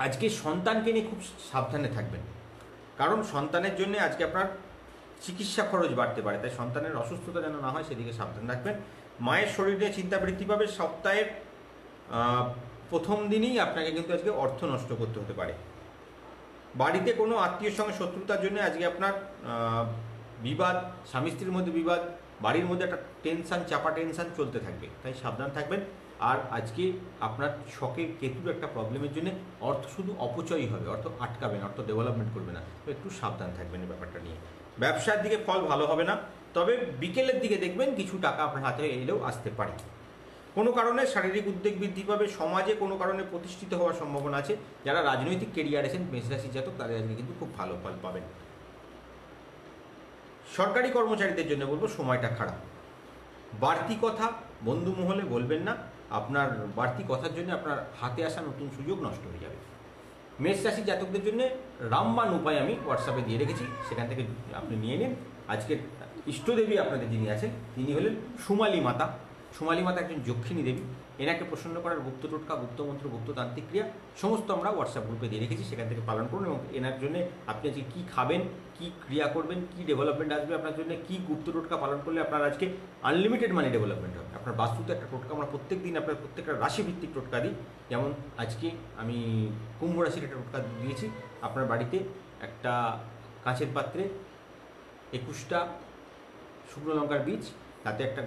আজকে সন্তানকে নিয়ে খুব সাবধানে থাকবেন, কারণ সন্তানের জন্য আজকে আপনার চিকিৎসা খরচ বাড়তে পারে, তাই সন্তানের অসুস্থতা যেন না হয় সেদিকে সাবধান রাখবেন। মায়ের শরীর নিয়ে চিন্তা বৃদ্ধি পাবে। সপ্তাহের প্রথম দিনই আপনাকে কিন্তু আজকে অর্থ নষ্ট করতে হতে পারে। বাড়িতে কোনো আত্মীয়ের সঙ্গে শত্রুতার জন্য আজকে আপনার বিবাদ, স্বামী স্ত্রীর মধ্যে বিবাদ, বাড়ির মধ্যে একটা চাপা টেনশন চলতে থাকবে, তাই সাবধান থাকবেন। আর আজকে আপনার ছকে কেতুর একটা প্রবলেমের জন্য অর্থ শুধু অপচয়ই হবে, অর্থ আটকাবেন, অর্থ ডেভেলপমেন্ট করবে না, তো একটু সাবধান থাকবেন এই ব্যাপারটা নিয়ে। ব্যবসার দিকে ফল ভালো হবে না, তবে বিকেলের দিকে দেখবেন কিছু টাকা আপনার হাতে এলেও আসতে পারে। কোনো কারণে শারীরিক উদ্বেগ বৃদ্ধি পাবে। সমাজে কোনো কারণে প্রতিষ্ঠিত হওয়ার সম্ভাবনা আছে। যারা রাজনৈতিক কেরিয়ার আছেন মেষ রাশি জাতক, তাদের আজকে কিন্তু খুব ভালো ফল পাবেন। সরকারি কর্মচারীদের জন্য বলবো সময়টা খারাপ। বাড়তি কথা বন্ধু মহলে বলবেন না, আপনার বাড়তি কথার জন্য আপনার হাতে আসা নতুন সুযোগ নষ্ট হয়ে যাবে। মেষ রাশি জাতকদের জন্য রামবাণ উপায় আমি হোয়াটসঅ্যাপে দিয়ে রেখেছি, সেখান থেকে আপনি নিয়ে নিন। আজকের ইষ্টদেবী আপনাদের যিনি আছেন তিনি হলেন সুমালী মাতা। সুমালী মাতা একজন যক্ষিণী দেবী। এনাকে প্রসন্ন করার গুপ্ত টোটকা, গুপ্তমন্ত্র, গুপ্ততান্ত্রিক ক্রিয়া সমস্ত আমরা হোয়াটসঅ্যাপ গ্রুপে দিয়ে রেখেছি, সেখান থেকে পালন করুন। এবং এনার জন্য আপনি আজকে কী খাবেন, কী ক্রিয়া করবেন, কী ডেভেলপমেন্ট আসবে আপনার জন্য, কী গুপ্ত টোটকা পালন করলে আপনার আজকে আনলিমিটেড মানি ডেভেলপমেন্ট হবে। আপনার বাস্তুতে একটা টোটকা আমরা প্রত্যেক দিন আপনার প্রত্যেকটা রাশিভিত্তিক টোটকা দিই। যেমন আজকে আমি কুম্ভ রাশির একটা টোটকা দিয়েছি। আপনার বাড়িতে একটা কাঁচের পাত্রে 21টা শুকনো লঙ্কার বীজ, তাতে একটা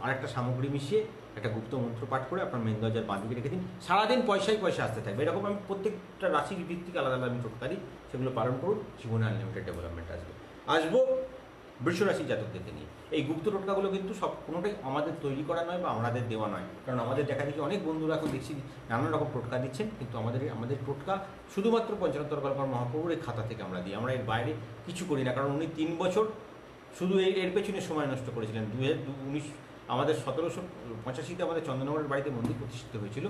আরেকটা সামগ্রী মিশিয়ে একটা গুপ্ত মন্ত্র পাঠ করে আপনার মেন দরজার বাঁ দিকে রেখে দিন। সারাদিন পয়সায় পয়সা আসতে থাকবে। এরকম আমি প্রত্যেকটা রাশির ভিত্তিক আলাদা আলাদা আমি টোটকা দিই, সেগুলো পালন করুন, জীবনে আনলিমিটেড ডেভেলপমেন্ট আসবো বৃষ রাশি জাতকদেরকে নিয়ে। এই গুপ্ত টোটকাগুলো কিন্তু সব কোনোটাই আমাদের তৈরি করা নয় বা আমাদের দেওয়া নয়, কারণ আমাদের দেখা দেখি অনেক বন্ধুরা এখন দেখছি নানান রকম টোটকা দিচ্ছেন, কিন্তু আমাদের টোটকা শুধুমাত্র পঞ্চানন তর্কপাল মহাপ্রভুর এই খাতা থেকে আমরা দিই, আমরা এর বাইরে কিছু করি না। কারণ উনি 3 বছর শুধু এর পেছনে সময় নষ্ট করেছিলেন। 2019 আমাদের 1785-তে আমাদের চন্দননগরের বাড়িতে মন্দির প্রতিষ্ঠিত হয়েছিল,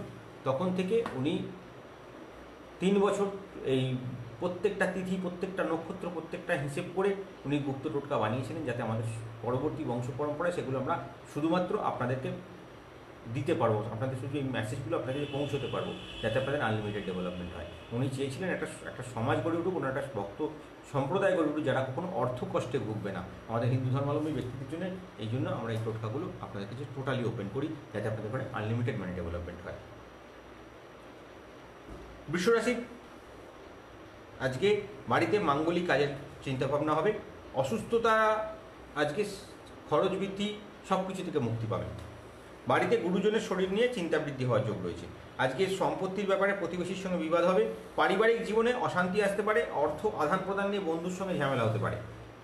তখন থেকে উনি 3 বছর এই প্রত্যেকটা তিথি, প্রত্যেকটা নক্ষত্র, প্রত্যেকটা হিসেব করে উনি গুপ্ত টোটকা বানিয়েছিলেন, যাতে আমাদের পরবর্তী বংশ পরম্পরায় সেগুলো আমরা শুধুমাত্র আপনাদেরকে দিতে পারবো, আপনাদের শুধু এই মেসেজগুলো আপনাদের পৌঁছতে পারবো, যাতে আপনাদের আনলিমিটেড ডেভেলপমেন্ট হয়। উনি চেয়েছিলেন একটা সমাজ গড়ে উঠুক, ওনার একটা ভক্ত সম্প্রদায় গড়ে উঠুক, যারা কখনো অর্থ কষ্টে ভুগবে না আমাদের হিন্দু ধর্মাবলম্বী ব্যক্তিদের জন্য। এই জন্য আমরা এই টোটকাগুলো আপনাদের কাছে টোটালি ওপেন করি, যাতে আপনাদের ঘরে আনলিমিটেড মানি ডেভেলপমেন্ট হয়। বৃষ রাশি আজকে বাড়িতে মাঙ্গলিক কাজের চিন্তাভাবনা হবে। অসুস্থতা, আজকে খরচ বৃদ্ধি, সব কিছু থেকে মুক্তি পাবেন। বাড়িতে গুরুজনের শরীর নিয়ে চিন্তা বৃদ্ধি হওয়ার যোগ রয়েছে। আজকে সম্পত্তির ব্যাপারে প্রতিবেশীর সঙ্গে বিবাদ হবে। পারিবারিক জীবনে অশান্তি আসতে পারে। অর্থ আদান প্রদান নিয়ে বন্ধুর সঙ্গে ঝামেলা হতে পারে।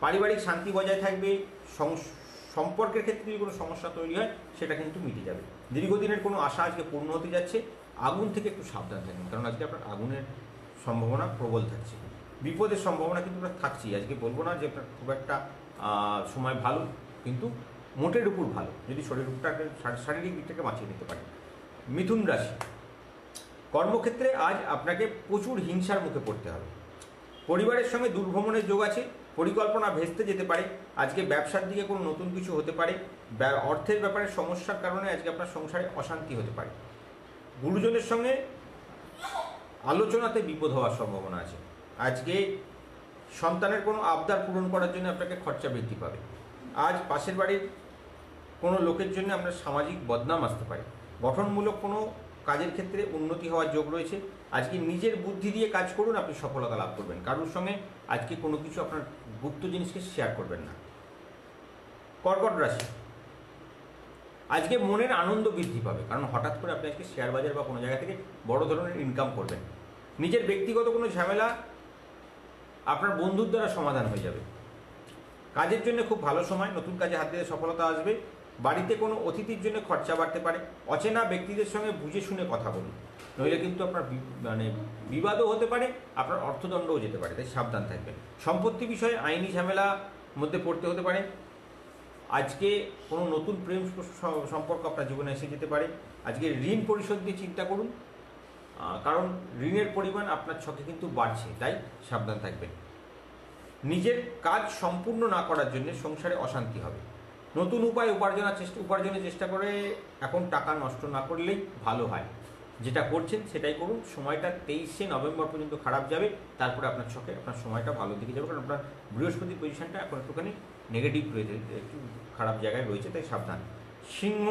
পারিবারিক শান্তি বজায় থাকবে। সম্পর্কের ক্ষেত্রে যদি কোনো সমস্যা তৈরি হয় সেটা কিন্তু মিটে যাবে। দীর্ঘদিনের কোনো আশা আজকে পূর্ণ হতে যাচ্ছে। আগুন থেকে একটু সাবধান থাকবেন, কারণ আজকে আপনার আগুনের সম্ভাবনা প্রবল থাকছে। বিপদের সম্ভাবনা কিন্তু থাকছেই। আজকে বলবো না যে আপনার খুব একটা সময় ভালো, কিন্তু মোটের উপর ভালো, যদি শরীরটাকে শারীরিক দিকটাকে বাঁচিয়ে নিতে পারেন। মিথুন রাশি, কর্মক্ষেত্রে আজ আপনাকে প্রচুর হিংসার মুখে পড়তে হবে। পরিবারের সঙ্গে দূরভ্রমণের যোগ আছে। পরিকল্পনা ভেস্তে যেতে পারে। আজকে ব্যবসার দিকে কোনো নতুন কিছু হতে পারে। অর্থের ব্যাপারে সমস্যার কারণে আজকে আপনার সংসারে অশান্তি হতে পারে। গুরুজনের সঙ্গে আলোচনাতে বিপদ হওয়ার সম্ভাবনা আছে। আজকে সন্তানের কোনো আবদার পূরণ করার জন্য আপনাকে খরচা বৃদ্ধি পাবে। আজ পাশের বাড়ির কোনো লোকের জন্য আপনার সামাজিক বদনাম আসতে পারে। গঠনমূলক কোনো কাজের ক্ষেত্রে উন্নতি হওয়ার যোগ রয়েছে। আজকে নিজের বুদ্ধি দিয়ে কাজ করুন, আপনি সফলতা লাভ করবেন। কারোর সঙ্গে আজকে কোনো কিছু আপনার গুপ্ত জিনিসকে শেয়ার করবেন না। কর্কট রাশি, আজকে মনের আনন্দ বৃদ্ধি পাবে, কারণ হঠাৎ করে আপনি আজকে শেয়ার বাজার বা কোনো জায়গা থেকে বড় ধরনের ইনকাম করবেন। নিজের ব্যক্তিগত কোনো ঝামেলা আপনার বন্ধুর দ্বারা সমাধান হয়ে যাবে। কাজের জন্য খুব ভালো সময়, নতুন কাজে হাত দিলে সফলতা আসবে। বাড়িতে কোনো অতিথির জন্য খরচা বাড়তে পারে। অচেনা ব্যক্তিদের সঙ্গে বুঝে শুনে কথা বলুন, নইলে কিন্তু আপনার বিবাদও হতে পারে, আপনার অর্থদণ্ডও যেতে পারে, তাই সাবধান থাকবেন। সম্পত্তি বিষয়ে আইনি ঝামেলার মধ্যে পড়তে হতে পারে। আজকে কোনো নতুন প্রেম সম্পর্ক আপনার জীবনে এসে যেতে পারে। আজকে ঋণ পরিশোধ দিয়ে চিন্তা করুন, কারণ ঋণের পরিমাণ আপনার ছকে কিন্তু বাড়ছে, তাই সাবধান থাকবেন। নিজের কাজ সম্পূর্ণ না করার জন্য সংসারে অশান্তি হবে। নতুন উপায় উপার্জনের চেষ্টা করে এখন টাকা নষ্ট না করলেই ভালো হয়। যেটা করছেন সেটাই করুন। সময়টা 23শে নভেম্বর পর্যন্ত খারাপ যাবে, তারপরে আপনার ছকে আপনার সময়টা ভালো দিকে যাবে, কারণ আপনার বৃহস্পতির পজিশনটা এখন একটুখানি নেগেটিভ রয়েছে, একটু খারাপ জায়গায় রয়েছে, তাই সাবধান। সিংহ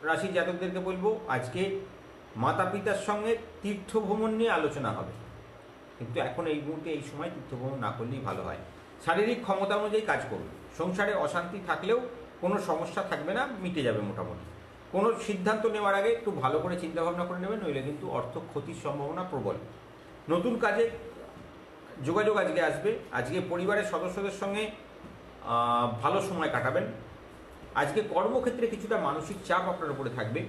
রাশি জাতকদেরকে বলবো, আজকে মাতা পিতার সঙ্গে তীর্থভ্রমণ নিয়ে আলোচনা হবে, কিন্তু এখন এই মুহূর্তে এই সময় তীর্থভ্রমণ না করলেই ভালো হয়। শারীরিক ক্ষমতা অনুযায়ী কাজ করুন। সংসারে অশান্তি থাকলেও কোনো সমস্যা থাকবে না, মিটে যাবে মোটামুটি। কোনো সিদ্ধান্ত নেওয়ার আগে একটু ভালো করে চিন্তাভাবনা করে নেবেন, নইলে কিন্তু অর্থ ক্ষতির সম্ভাবনা প্রবল। নতুন কাজে যোগাযোগ আজকে আসবে। আজকে পরিবারের সদস্যদের সঙ্গে ভালো সময় কাটাবেন। আজকে কর্মক্ষেত্রে কিছুটা মানসিক চাপ আপনার উপরে থাকবে।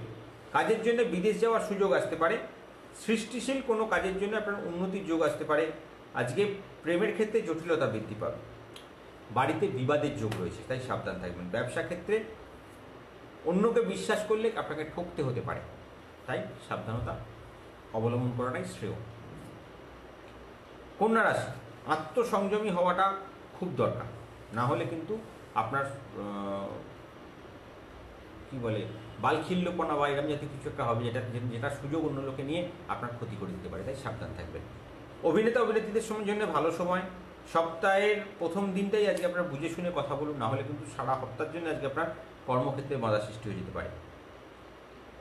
কাজের জন্য বিদেশ যাওয়ার সুযোগ আসতে পারে। সৃষ্টিশীল কোনো কাজের জন্য আপনার উন্নতির যোগ আসতে পারে। আজকে প্রেমের ক্ষেত্রে জটিলতা বৃদ্ধি পাবে। বাড়িতে বিবাদের যোগ রয়েছে, তাই সাবধান থাকবেন। ব্যবসা ক্ষেত্রে অন্যকে বিশ্বাস করলে আপনাকে ঠকতে হতে পারে, তাই সাবধানতা অবলম্বন করাটাই শ্রেয়। কন্যা রাশি, আত্মসংযমী হওয়াটা খুব দরকার, না হলে কিন্তু আপনার কি বলে বালখিল্যপনা বা এরকম জাতীয় কিছু একটা হবে, যেটা সুযোগ অন্য লোকে নিয়ে আপনার ক্ষতি করে দিতে পারে, তাই সাবধান থাকবেন। অভিনেতা অভিনেত্রীদের সময়ের জন্য ভালো সময়। সপ্তাহের প্রথম দিনটাই আজকে আপনার বুঝে শুনে কথা বলুন, না হলে কিন্তু সারা সপ্তাহের জন্য আজকে আপনার কর্মক্ষেত্রে বাধা সৃষ্টি হয়ে যেতে পারে।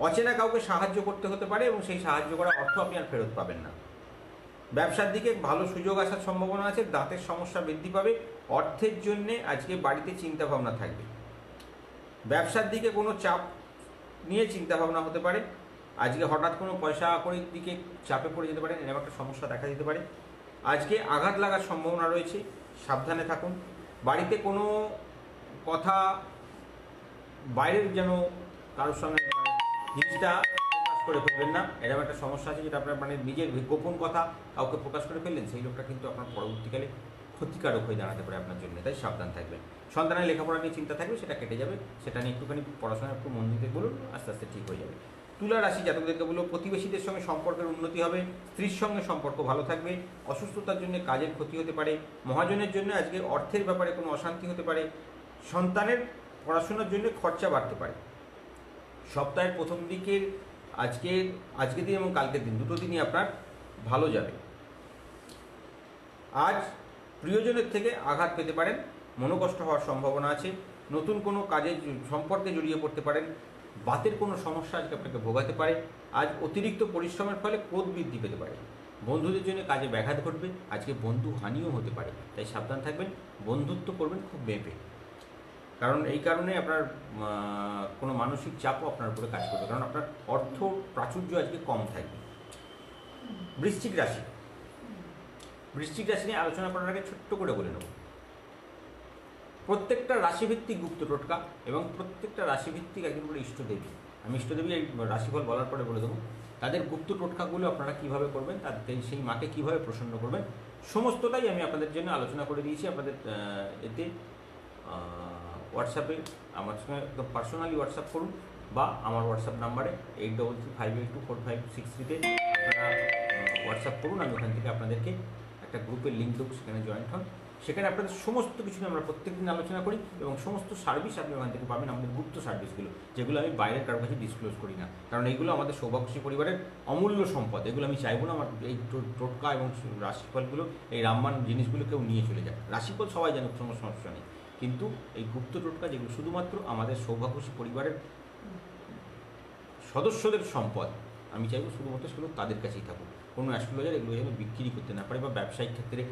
অচেনা কাউকে সাহায্য করতে হতে পারে এবং সেই সাহায্য করা অর্থ আপনি আর ফেরত পাবেন না। ব্যবসার দিকে ভালো সুযোগ আসার সম্ভাবনা আছে। দাঁতের সমস্যা বৃদ্ধি পাবে। অর্থের জন্যে আজকে বাড়িতে চিন্তা ভাবনা থাকবে। ব্যবসার দিকে কোনো চাপ নিয়ে চিন্তাভাবনা হতে পারে। আজকে হঠাৎ কোনো পয়সা কড়ির দিকে চাপে পড়ে যেতে পারেন, এরকম একটা সমস্যা দেখা দিতে পারে। আজকে আঘাত লাগার সম্ভাবনা রয়েছে, সাবধানে থাকুন। বাড়িতে কোনো কথা বাইরের যেন কারোর সঙ্গে জিনিসটা প্রকাশ করে ফেলবেন না, এরকম একটা সমস্যা আছে, যেটা আপনার মানে নিজের গোপন কথা কাউকে প্রকাশ করে ফেললেন, সেই লোকটা কিন্তু আপনার পরবর্তীকালে ক্ষতিকারক হয়ে দাঁড়াতে পারে আপনার জন্য, তাই সাবধান থাকবেন। সন্তানের লেখাপড়া নিয়ে চিন্তা থাকবে, সেটা কেটে যাবে, সেটা নিয়ে একটুখানি পড়াশোনা একটু মন দিতে বলুন, আস্তে আস্তে ঠিক হয়ে যাবে। তুলা রাশি জাতকদেরকে বলবো, প্রতিবেশীদের সঙ্গে সম্পর্কের উন্নতি হবে, স্ত্রীর সঙ্গে সম্পর্ক ভালো থাকবে, অসুস্থতার জন্য কাজের ক্ষতি হতে পারে, মহাজনের জন্য আজকে অর্থের ব্যাপারে কোনো অশান্তি হতে পারে, সন্তানের পড়াশোনার জন্য খরচা বাড়তে পারে। সপ্তাহের প্রথম দিকের আজকের দিন এবং কালকের দিন, দুটো দিনই আপনার ভালো যাবে। আজ প্রিয়জনের থেকে আঘাত পেতে পারেন, মনোকষ্ট হওয়ার সম্ভাবনা আছে, নতুন কোনো কাজের সম্পর্কে জড়িয়ে পড়তে পারেন, বাতের কোনো সমস্যা আজকে আপনাকে ভোগাতে পারে। আজ অতিরিক্ত পরিশ্রমের ফলে ক্রোধ বৃদ্ধি পেতে পারে, বন্ধুদের জন্য কাজে ব্যাঘাত ঘটবে, আজকে বন্ধু হানিও হতে পারে, তাই সাবধান থাকবেন। বন্ধুত্ব করবেন খুব মেপে, কারণ এই কারণে আপনার কোনো মানসিক চাপও আপনার উপরে কাজ করবে, কারণ আপনার অর্থ প্রাচুর্য আজকে কম থাকবে। বৃশ্চিক রাশি নিয়ে আলোচনা করার আগে ছোট্ট করে বলে নেব, প্রত্যেকটা রাশিভিত্তিক গুপ্ত টোটকা এবং প্রত্যেকটা রাশিভিত্তিক একজন করে ইষ্টদেবী, আমি ইষ্টদেবী এই রাশিফল বলার পরে বলে দেবো, তাদের গুপ্ত টোটকাগুলো আপনারা কীভাবে করবেন, তাদের সেই মাকে কীভাবে প্রসন্ন করবেন, সমস্তটাই আমি আপনাদের জন্য আলোচনা করে দিয়েছি। আপনাদের এতে হোয়াটসঅ্যাপে আমার সঙ্গে একদম পার্সোনালি হোয়াটসঅ্যাপ করুন, বা আমার হোয়াটসঅ্যাপ নাম্বারে 8335824563 আপনারা হোয়াটসঅ্যাপ করুন। আমি ওখান থেকে আপনাদেরকে একটা গ্রুপের লিঙ্ক দেবো, সেখানে জয়েন্ট হন। সেখানে আপনাদের সমস্ত কিছু নিয়ে আমরা প্রত্যেকদিন আলোচনা করি, এবং সমস্ত সার্ভিস আপনি ওখান থেকে পাবেন, আমাদের গুপ্ত সার্ভিসগুলো, যেগুলো আমি বাইরের কারোর কাছে ডিসক্লোজ করি না, কারণ এইগুলো আমাদের সৌভাগ্যশ্রী পরিবারের অমূল্য সম্পদ। এগুলো আমি চাইবো না আমার এই টোটকা এবং রাশিফলগুলো, এই রামবান জিনিসগুলো কেউ নিয়ে চলে যায়। রাশিফল সবাই জানে, কোনো সমস্যা নেই, কিন্তু এই গুপ্ত টোটকা যেগুলো শুধুমাত্র আমাদের সৌভাগ্যশ্রী পরিবারের সদস্যদের সম্পদ, আমি চাইবো শুধুমাত্র সেগুলো তাদের কাছেই থাকুক। কোনো অ্যাস্ট্রোলজার এগুলো যেন বিক্রি করতে না পারে বা ব্যবসায়িক ক্ষেত্রে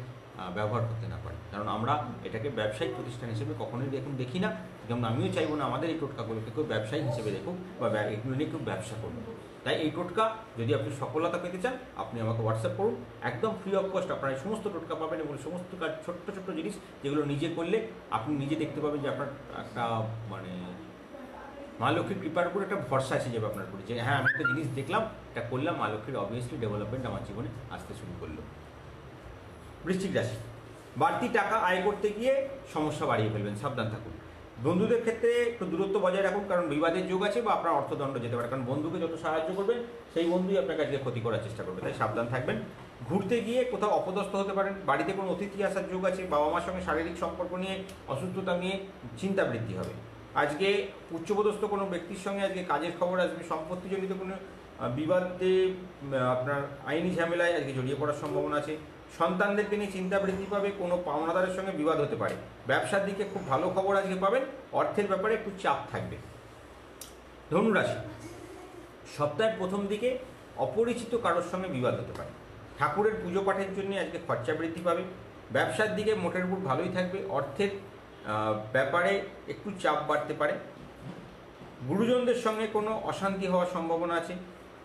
ব্যবহার করতে না পারে, কারণ আমরা এটাকে ব্যবসায়িক প্রতিষ্ঠান হিসেবে কখনোই দেখি না। যেমন আমিও চাইবো না আমাদের এই টোটকাগুলোকে কেউ ব্যবসায়ী হিসেবে দেখুক বা এগুলো নিয়ে কেউ ব্যবসা করুন। তাই এই টোটকা যদি আপনি সফলতা পেতে চান, আপনি আমাকে হোয়াটসঅ্যাপ করুন, একদম ফ্রি অফ কস্ট আপনারা এই সমস্ত টোটকা পাবেন, এবং সমস্ত কাজ ছোট্ট ছোট্ট জিনিস যেগুলো নিজে করলে আপনি নিজে দেখতে পাবেন যে আপনার একটা মানে মা লক্ষ্মীর কৃপার উপর একটা ভরসা এসে যাবে আপনার উপরে, যে হ্যাঁ আমি একটা জিনিস দেখলাম, এটা করলাম, মা লক্ষ্মীর অবভিয়াসলি ডেভেলপমেন্ট আমার জীবনে আসতে শুরু করলো। বৃশ্চিক রাশি, বাড়তি টাকা আয় করতে গিয়ে সমস্যা বাড়িয়ে ফেলবেন, সাবধান থাকুন। বন্ধুদের ক্ষেত্রে একটু দূরত্ব বজায় রাখুন, কারণ বিবাদের যোগ আছে বা আপনার অর্থদণ্ড যেতে পারে, কারণ বন্ধুকে যত সাহায্য করবেন সেই বন্ধুই আপনাকে আজকে ক্ষতি করার চেষ্টা করবে, তাই সাবধান থাকবেন। ঘুরতে গিয়ে কোথাও অপদস্থ হতে পারেন, বাড়িতে কোনো অতিথি আসার যোগ আছে, বাবা মার সঙ্গে শারীরিক সম্পর্ক নিয়ে, অসুস্থতা নিয়ে চিন্তা বৃদ্ধি হবে। আজকে উচ্চপদস্থ কোনো ব্যক্তির সঙ্গে আজকে কাজের খবর আসবে, সম্পত্তিজনিত কোনো বিবাদে আপনার আইনি ঝামেলায় আজকে জড়িয়ে পড়ার সম্ভাবনা আছে। সন্তানদেরকে নিয়ে চিন্তা বৃদ্ধি পাবে, কোনো পাওনাদারের সঙ্গে বিবাদ হতে পারে। ব্যবসার দিকে খুব ভালো খবর আজকে পাবেন, অর্থের ব্যাপারে একটু চাপ থাকবে। ধনুরাশি, সপ্তাহের প্রথম দিকে অপরিচিত কারোর সঙ্গে বিবাদ হতে পারে, ঠাকুরের পুজো পাঠের জন্য আজকে খরচা বৃদ্ধি পাবে। ব্যবসার দিকে মোটের উপর ভালোই থাকবে, অর্থের ব্যাপারে একটু চাপ বাড়তে পারে। গুরুজনদের সঙ্গে কোনো অশান্তি হওয়ার সম্ভাবনা আছে।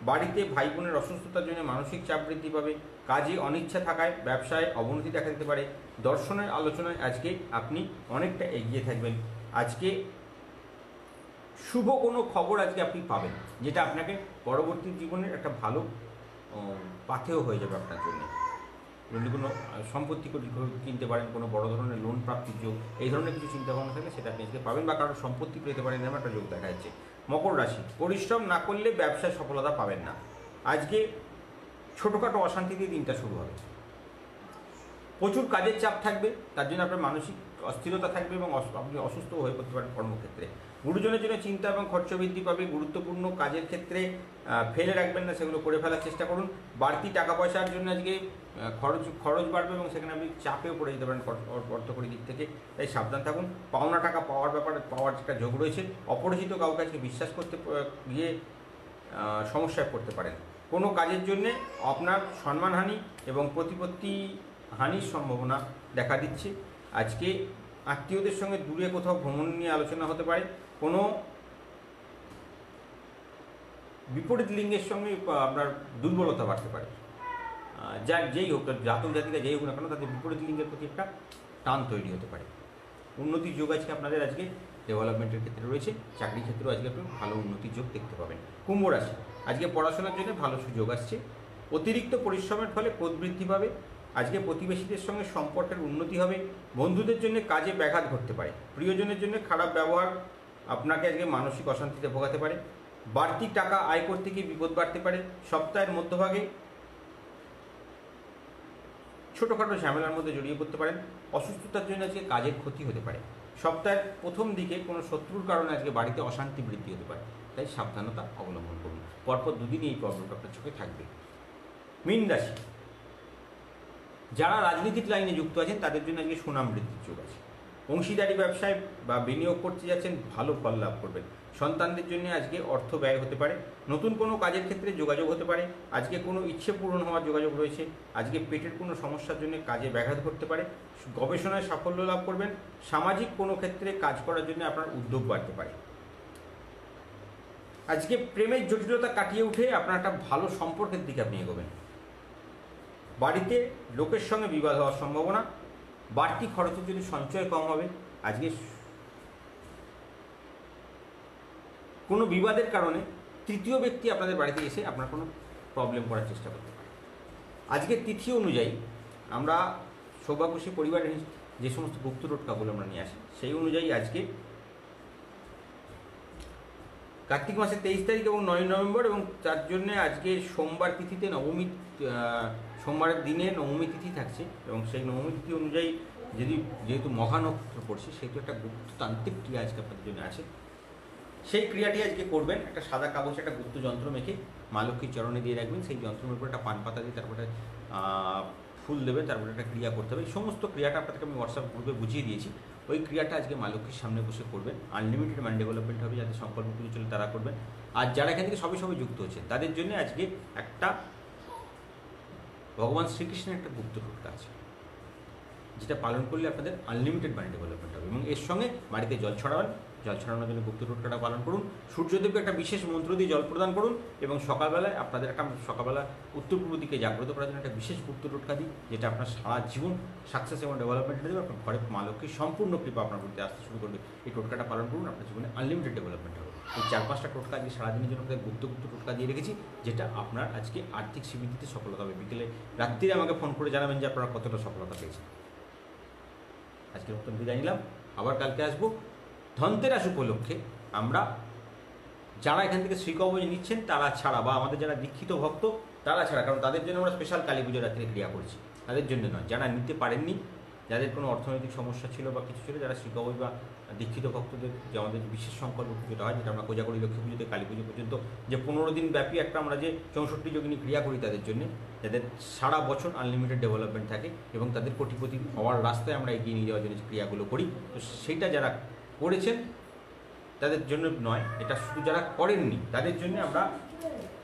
বাড়িতে ভাই বোনের অসুস্থতার জন্য মানসিক চাপ বৃদ্ধি পাবে। কাজে অনিচ্ছা থাকায় ব্যবসায় অবনতি দেখা দিতে পারে। দর্শনের আলোচনায় আজকে আপনি অনেকটা এগিয়ে থাকবেন। আজকে শুভ কোনো খবর আজকে আপনি পাবেন, যেটা আপনাকে পরবর্তী জীবনের একটা ভালো পাথেয় হয়ে যাবে আপনার জন্য। যদি কোনো সম্পত্তি কিনতে পারেন, কোনো বড় ধরনের লোন প্রাপ্তির যোগ, এই ধরনের কিছু চিন্তাভাবনা থাকলে সেটা আপনি আজকে পাবেন, বা কারোর সম্পত্তি পেতে পারেন, এরকম একটা যোগ দেখা যাচ্ছে। মকর রাশি, পরিশ্রম না করলে ব্যবসায় সফলতা পাবেন না। আজকে ছোটোখাটো অশান্তি দিয়ে দিনটা শুরু হবে। প্রচুর কাজের চাপ থাকবে, তার জন্য আপনার মানসিক অস্থিরতা থাকবে এবং আপনি অসুস্থ হয়ে পড়তে পারেন কর্মক্ষেত্রে। গুরুজনের জন্য চিন্তা এবং খরচ বৃদ্ধি পাবে। গুরুত্বপূর্ণ কাজের ক্ষেত্রে ফেলে রাখবেন না, সেগুলো করে ফেলার চেষ্টা করুন। বাড়তি টাকা পয়সার জন্য আজকে খরচ বাড়বে এবং সেখানে আপনি চাপেও পড়ে যেতে পারেন অর্থকরী দিক থেকে, তাই সাবধান থাকুন। পাওনা টাকা পাওয়ার একটা যোগ রয়েছে। অপরিচিত কাউকে আজকে বিশ্বাস করতে গিয়ে সমস্যায় পড়তে পারেন। কোনো কাজের জন্যে আপনার সম্মানহানি এবং প্রতিপত্তি হানির সম্ভাবনা দেখা দিচ্ছে। আজকে আত্মীয়দের সঙ্গে দূরে কোথাও ভ্রমণ নিয়ে আলোচনা হতে পারে। কোনো বিপরীত লিঙ্গের সঙ্গে আপনার দুর্বলতা বাড়তে পারে, যার যেই হোক, জাতক জাতিকা যেই হোক না কেন, তাদের বিপরীত লিঙ্গের প্রতি একটা টান তৈরি হতে পারে। উন্নতির যোগ আজকে আপনাদের আজকে ডেভেলপমেন্টের ক্ষেত্রে রয়েছে, চাকরির ক্ষেত্রেও আজকে আপনি ভালো উন্নতির যোগ দেখতে পাবেন। কুম্ভ রাশি, আজকে পড়াশোনার জন্য ভালো সুযোগ আসছে, অতিরিক্ত পরিশ্রমের ফলে ক্রোধ বৃদ্ধি পাবে, আজকে প্রতিবেশীদের সঙ্গে সম্পর্কের উন্নতি হবে, বন্ধুদের জন্য কাজে ব্যাঘাত ঘটতে পারে, প্রিয়জনের জন্য খারাপ ব্যবহার আপনাকে আজকে মানসিক অশান্তিতে ভোগাতে পারে, বাড়তি টাকা আয় করতে গিয়ে বিপদ বাড়তে পারে, সপ্তাহের মধ্যভাগে ছোটোখাটো ঝামেলার মধ্যে জড়িয়ে পড়তে পারেন, অসুস্থতার জন্য আজকে কাজের ক্ষতি হতে পারে, সপ্তাহের প্রথম দিকে কোনো শত্রুর কারণে আজকে বাড়িতে অশান্তি বৃদ্ধি হতে পারে, তাই সাবধানতা অবলম্বন করুন। পরপর দুদিনই এই প্রবলেমটা আপনার চোখে থাকবে। মীন রাশি, যারা রাজনীতিক লাইনে যুক্ত আছেন তাদের জন্য আজকে সুনাম বৃদ্ধির যোগ আছে, অংশীদারি ব্যবসায় বা বিনিয়োগ করতে যাচ্ছেন, ভালো ফল লাভ করবেন, সন্তানদের জন্য আজকে অর্থ ব্যয় হতে পারে, নতুন কোনো কাজের ক্ষেত্রে যোগাযোগ হতে পারে, আজকে কোনো ইচ্ছে পূরণ হওয়ার যোগাযোগ রয়েছে, আজকে পেটের কোনো সমস্যার জন্য কাজে ব্যাঘাত ঘটতে পারে, গবেষণায় সাফল্য লাভ করবেন, সামাজিক কোনো ক্ষেত্রে কাজ করার জন্য আপনার উদ্যোগ বাড়তে পারে, আজকে প্রেমের জটিলতা কাটিয়ে উঠে আপনার একটা ভালো সম্পর্কের দিকে আপনি এগোবেন, বাড়িতে লোকের সঙ্গে বিবাদ হওয়ার সম্ভাবনা, বাড়তি খরচের জন্য সঞ্চয় কম হবে, আজকে কোনো বিবাদের কারণে তৃতীয় ব্যক্তি আপনাদের বাড়িতে এসে আপনার কোনো প্রবলেম করার চেষ্টা করতে পারে। আজকে তিথি অনুযায়ী আমরা সৌভাগ্যশী পরিবারের যে সমস্ত গুপ্ত টোটকাগুলো আমরা নিয়ে আসি সেই অনুযায়ী আজকে কার্তিক মাসের 23 তারিখ এবং 9 নভেম্বর এবং তার জন্যে আজকে সোমবার তিথিতে নবমী, সোমবারের দিনে নবমী তিথি থাকছে এবং সেই নবমী তিথি অনুযায়ী যেহেতু মহানক্ষত্র পড়ছে সেহেতু একটা গুপ্ততান্ত্রিক ক্রিয়া আজকে আপনাদের জন্য আছে। সেই ক্রিয়াটি আজকে করবেন, একটা সাদা কাগজে একটা গুপ্ত যন্ত্র মেখে মা লক্ষ্মীর চরণে দিয়ে রাখবেন, সেই যন্ত্রের উপর একটা পান পাতা দিয়ে তারপরে ফুল দেবেন, তারপরে একটা ক্রিয়া করতে হবে। এই সমস্ত ক্রিয়াটা আপনাদেরকে আমি হোয়াটসঅ্যাপ গ্রুপে বুঝিয়ে দিয়েছি। ওই ক্রিয়াটা আজকে মা লক্ষ্মীর সামনে বসে করবেন, আনলিমিটেড মাইন্ড ডেভেলপমেন্ট হবে, যাদের সংকল্প পুজো চলে তারা করবেন। আর যারা এখান থেকে সবে যুক্ত হচ্ছেন তাদের জন্য আজকে একটা ভগবান শ্রীকৃষ্ণের একটা গুপ্ত টোটকা আছে, যেটা পালন করলে আপনাদের আনলিমিটেড মাইন্ড ডেভেলপমেন্ট হবে এবং এর সঙ্গে বাড়িতে জল ছড়াবেন, জল ছড়ানোর জন্য গুপ্ত টোটকাটা পালন করুন, সূর্যদেবকে একটা বিশেষ মন্ত্র দিয়ে জল প্রদান করুন এবং সকালবেলায় আপনাদের একটা সকালবেলা উত্তর পূর্ব দিকে জাগ্রত করার জন্য একটা বিশেষ গুপ্ত টোটকা দিই, যেটা আপনার সারা জীবন সাকসেস এবং ডেভেলপমেন্ট দেবে। আপনার ঘরে মা লক্ষ্মীর সম্পূর্ণ কৃপা আপনার প্রতি আসতে শুরু করবে। এই টোটকাটা পালন করুন, আপনার জীবনে আনলিমিটেড ডেভেলপমেন্ট হবে। এই 4-5টা টোটকা আজকে সারাদিনের জন্য আপনাদের গুপ্ত টোটকা দিয়ে রেখেছি, যেটা আপনার আজকে আর্থিক সিদ্ধিতে সফলতা হবে। বিকেলে রাত্রিরে আমাকে ফোন করে জানাবেন যে আপনারা কতটা সফলতা পেয়েছেন। আজকের মতন বিদায় নিলাম, আবার কালকে আসবো। ধনতেরাস উপলক্ষে আমরা যারা এখান থেকে শ্রীকবচ নিচ্ছেন তারা ছাড়া, বা আমাদের যারা দীক্ষিত ভক্ত তারা ছাড়া, কারণ তাদের জন্য আমরা স্পেশাল কালী পুজো রাত্রে ক্রিয়া করছি, তাদের জন্য নয়। যারা নিতে পারেননি, যাদের কোনো অর্থনৈতিক সমস্যা ছিল বা কিছু ছিল, যারা শ্রীকবচ বা দীক্ষিত ভক্তদের যে আমাদের বিশেষ সংকল্প পুজোটা হয়, যেটা আমরা কোজাগরী লক্ষ্মী পুজোতে কালী পুজো পর্যন্ত যে 15 দিন ব্যাপী একটা আমরা যে 64 যোগিনী ক্রিয়া করি, তাদের জন্য, যাদের সারা বছর আনলিমিটেড ডেভেলপমেন্ট থাকে এবং তাদের কোটিপতি হওয়ার রাস্তায় আমরা এগিয়ে নিয়ে যাওয়ার জন্য যে ক্রিয়াগুলো করি, তো সেইটা যারা করেছেন তাদের জন্য নয়, এটা শুধু যারা করেননি তাদের জন্য আমরা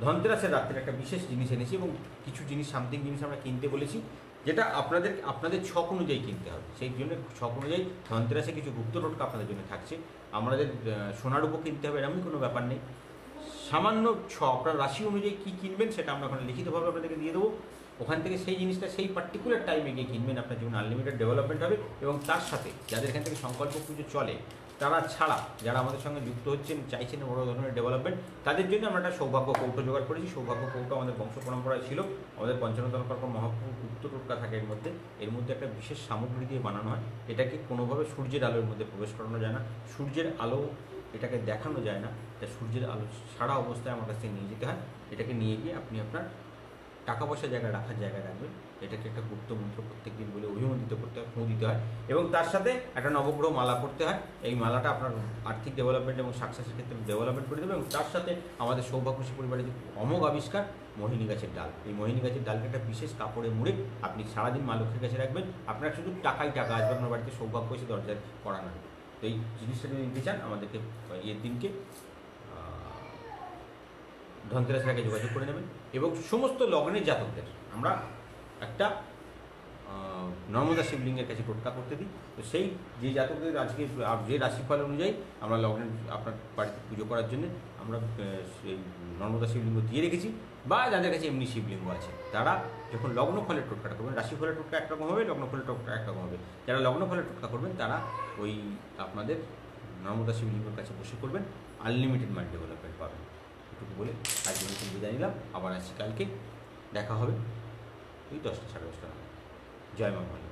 ধনতেরাসের রাত্রে একটা বিশেষ জিনিস এনেছি এবং কিছু জিনিস, সামথিং জিনিস আমরা কিনতে বলেছি, যেটা আপনাদের ছক অনুযায়ী কিনতে হবে। সেই জন্য ছক অনুযায়ী ধনতেরাসে কিছু গুপ্ত টোটকা আপনাদের জন্য থাকছে। আমাদের সোনার উপর কিনতে হবে এরকমই কোনো ব্যাপার নেই, সামান্য আপনার রাশি অনুযায়ী কী কিনবেন সেটা আমরা ওখানে লিখিতভাবে আপনাদেরকে দিয়ে দেবো। ওখান থেকে সেই জিনিসটা সেই পার্টিকুলার টাইমে গিয়ে কিনবেন, আপনার জীবনে আনলিমিটেড ডেভেলপমেন্ট হবে। এবং তার সাথে যাদের এখান থেকে সংকল্প পুজো চলে তারা ছাড়া যারা আমাদের সঙ্গে যুক্ত হচ্ছেন, চাইছেন বড় ধরনের ডেভেলপমেন্ট, তাদের জন্য আমরা একটা সৌভাগ্য কৌটো জোগাড় করেছি। সৌভাগ্য কৌটো আমাদের বংশ পরম্পরায় ছিল, আমাদের পঞ্চানন মহাপ্রভু গুপ্ত টোটকা থাকে এর মধ্যে একটা বিশেষ সামগ্রী দিয়ে বানানো হয়। এটাকে কোনোভাবে সূর্যের আলোর মধ্যে প্রবেশ করানো যায় না, সূর্যের আলো এটাকে দেখানো যায় না, এটা সূর্যের আলো ছাড়া অবস্থায় আমার কাছ থেকে নিয়ে যেতে হয়। এটাকে নিয়ে গিয়ে আপনি আপনার টাকা পয়সা জায়গায় রাখার জায়গায় রাখবেন। এটাকে একটা গুপ্ত মন্ত্র প্রত্যেক দিন বলে অভিমন্ত্রিত করতে হয়, ফোঁ দিতে হয় এবং তার সাথে একটা নবগ্রহ মালা করতে হয়। এই মালাটা আপনার আর্থিক ডেভেলপমেন্ট এবং সাকসেসের ক্ষেত্রে ডেভেলপমেন্ট করে দেবে। এবং তার সাথে আমাদের সৌভাগ্যশী পরিবারের যে অমোঘ আবিষ্কার মোহিনী গাছের ডাল, এই মোহিনী গাছের ডালকে একটা বিশেষ কাপড়ে মুড়ে আপনি সারাদিন মা লক্ষ্মীর কাছে রাখবেন। আপনার শুধু টাকাই টাকা আসবে, আপনার বাড়িতে সৌভাগ্য এসে দরজায় করা না। তো এই জিনিসটা যদি নিতে চান আমাদেরকে এর দিনকে ধনতেরাসের আগে যোগাযোগ করে নেবেন। এবং সমস্ত লগ্নের জাতকদের আমরা একটা নর্মদা শিবলিঙ্গের কাছে টোটকা করতে দিই। তো সেই যে জাতকদের আজকে যে রাশিফল অনুযায়ী আমরা লগ্নের আপনার বাড়িতে পুজো করার জন্য আমরা সেই নর্মদা শিবলিঙ্গ দিয়ে রেখেছি, বা যাদের কাছে এমনি শিবলিঙ্গ আছে তারা যখন লগ্ন ফলের টোটকাটা করবেন, রাশি ফলের টোটকা একরকম হবে, লগ্ন ফলের টোটকা একরকম হবে। যারা লগ্ন ফলের টোটকা করবেন তারা ওই আপনাদের নর্মদা শিবলিঙ্গের কাছে বসে করবেন, আনলিমিটেড মাইন্ড ডেভেলপমেন্ট পাবেন। এটুকু বলে আজকে নতুন বিদায় নিলাম। আবার আসছি কালকে, দেখা হবে ওই 10টা 10:30 নাগাদ। জয় মা কালী।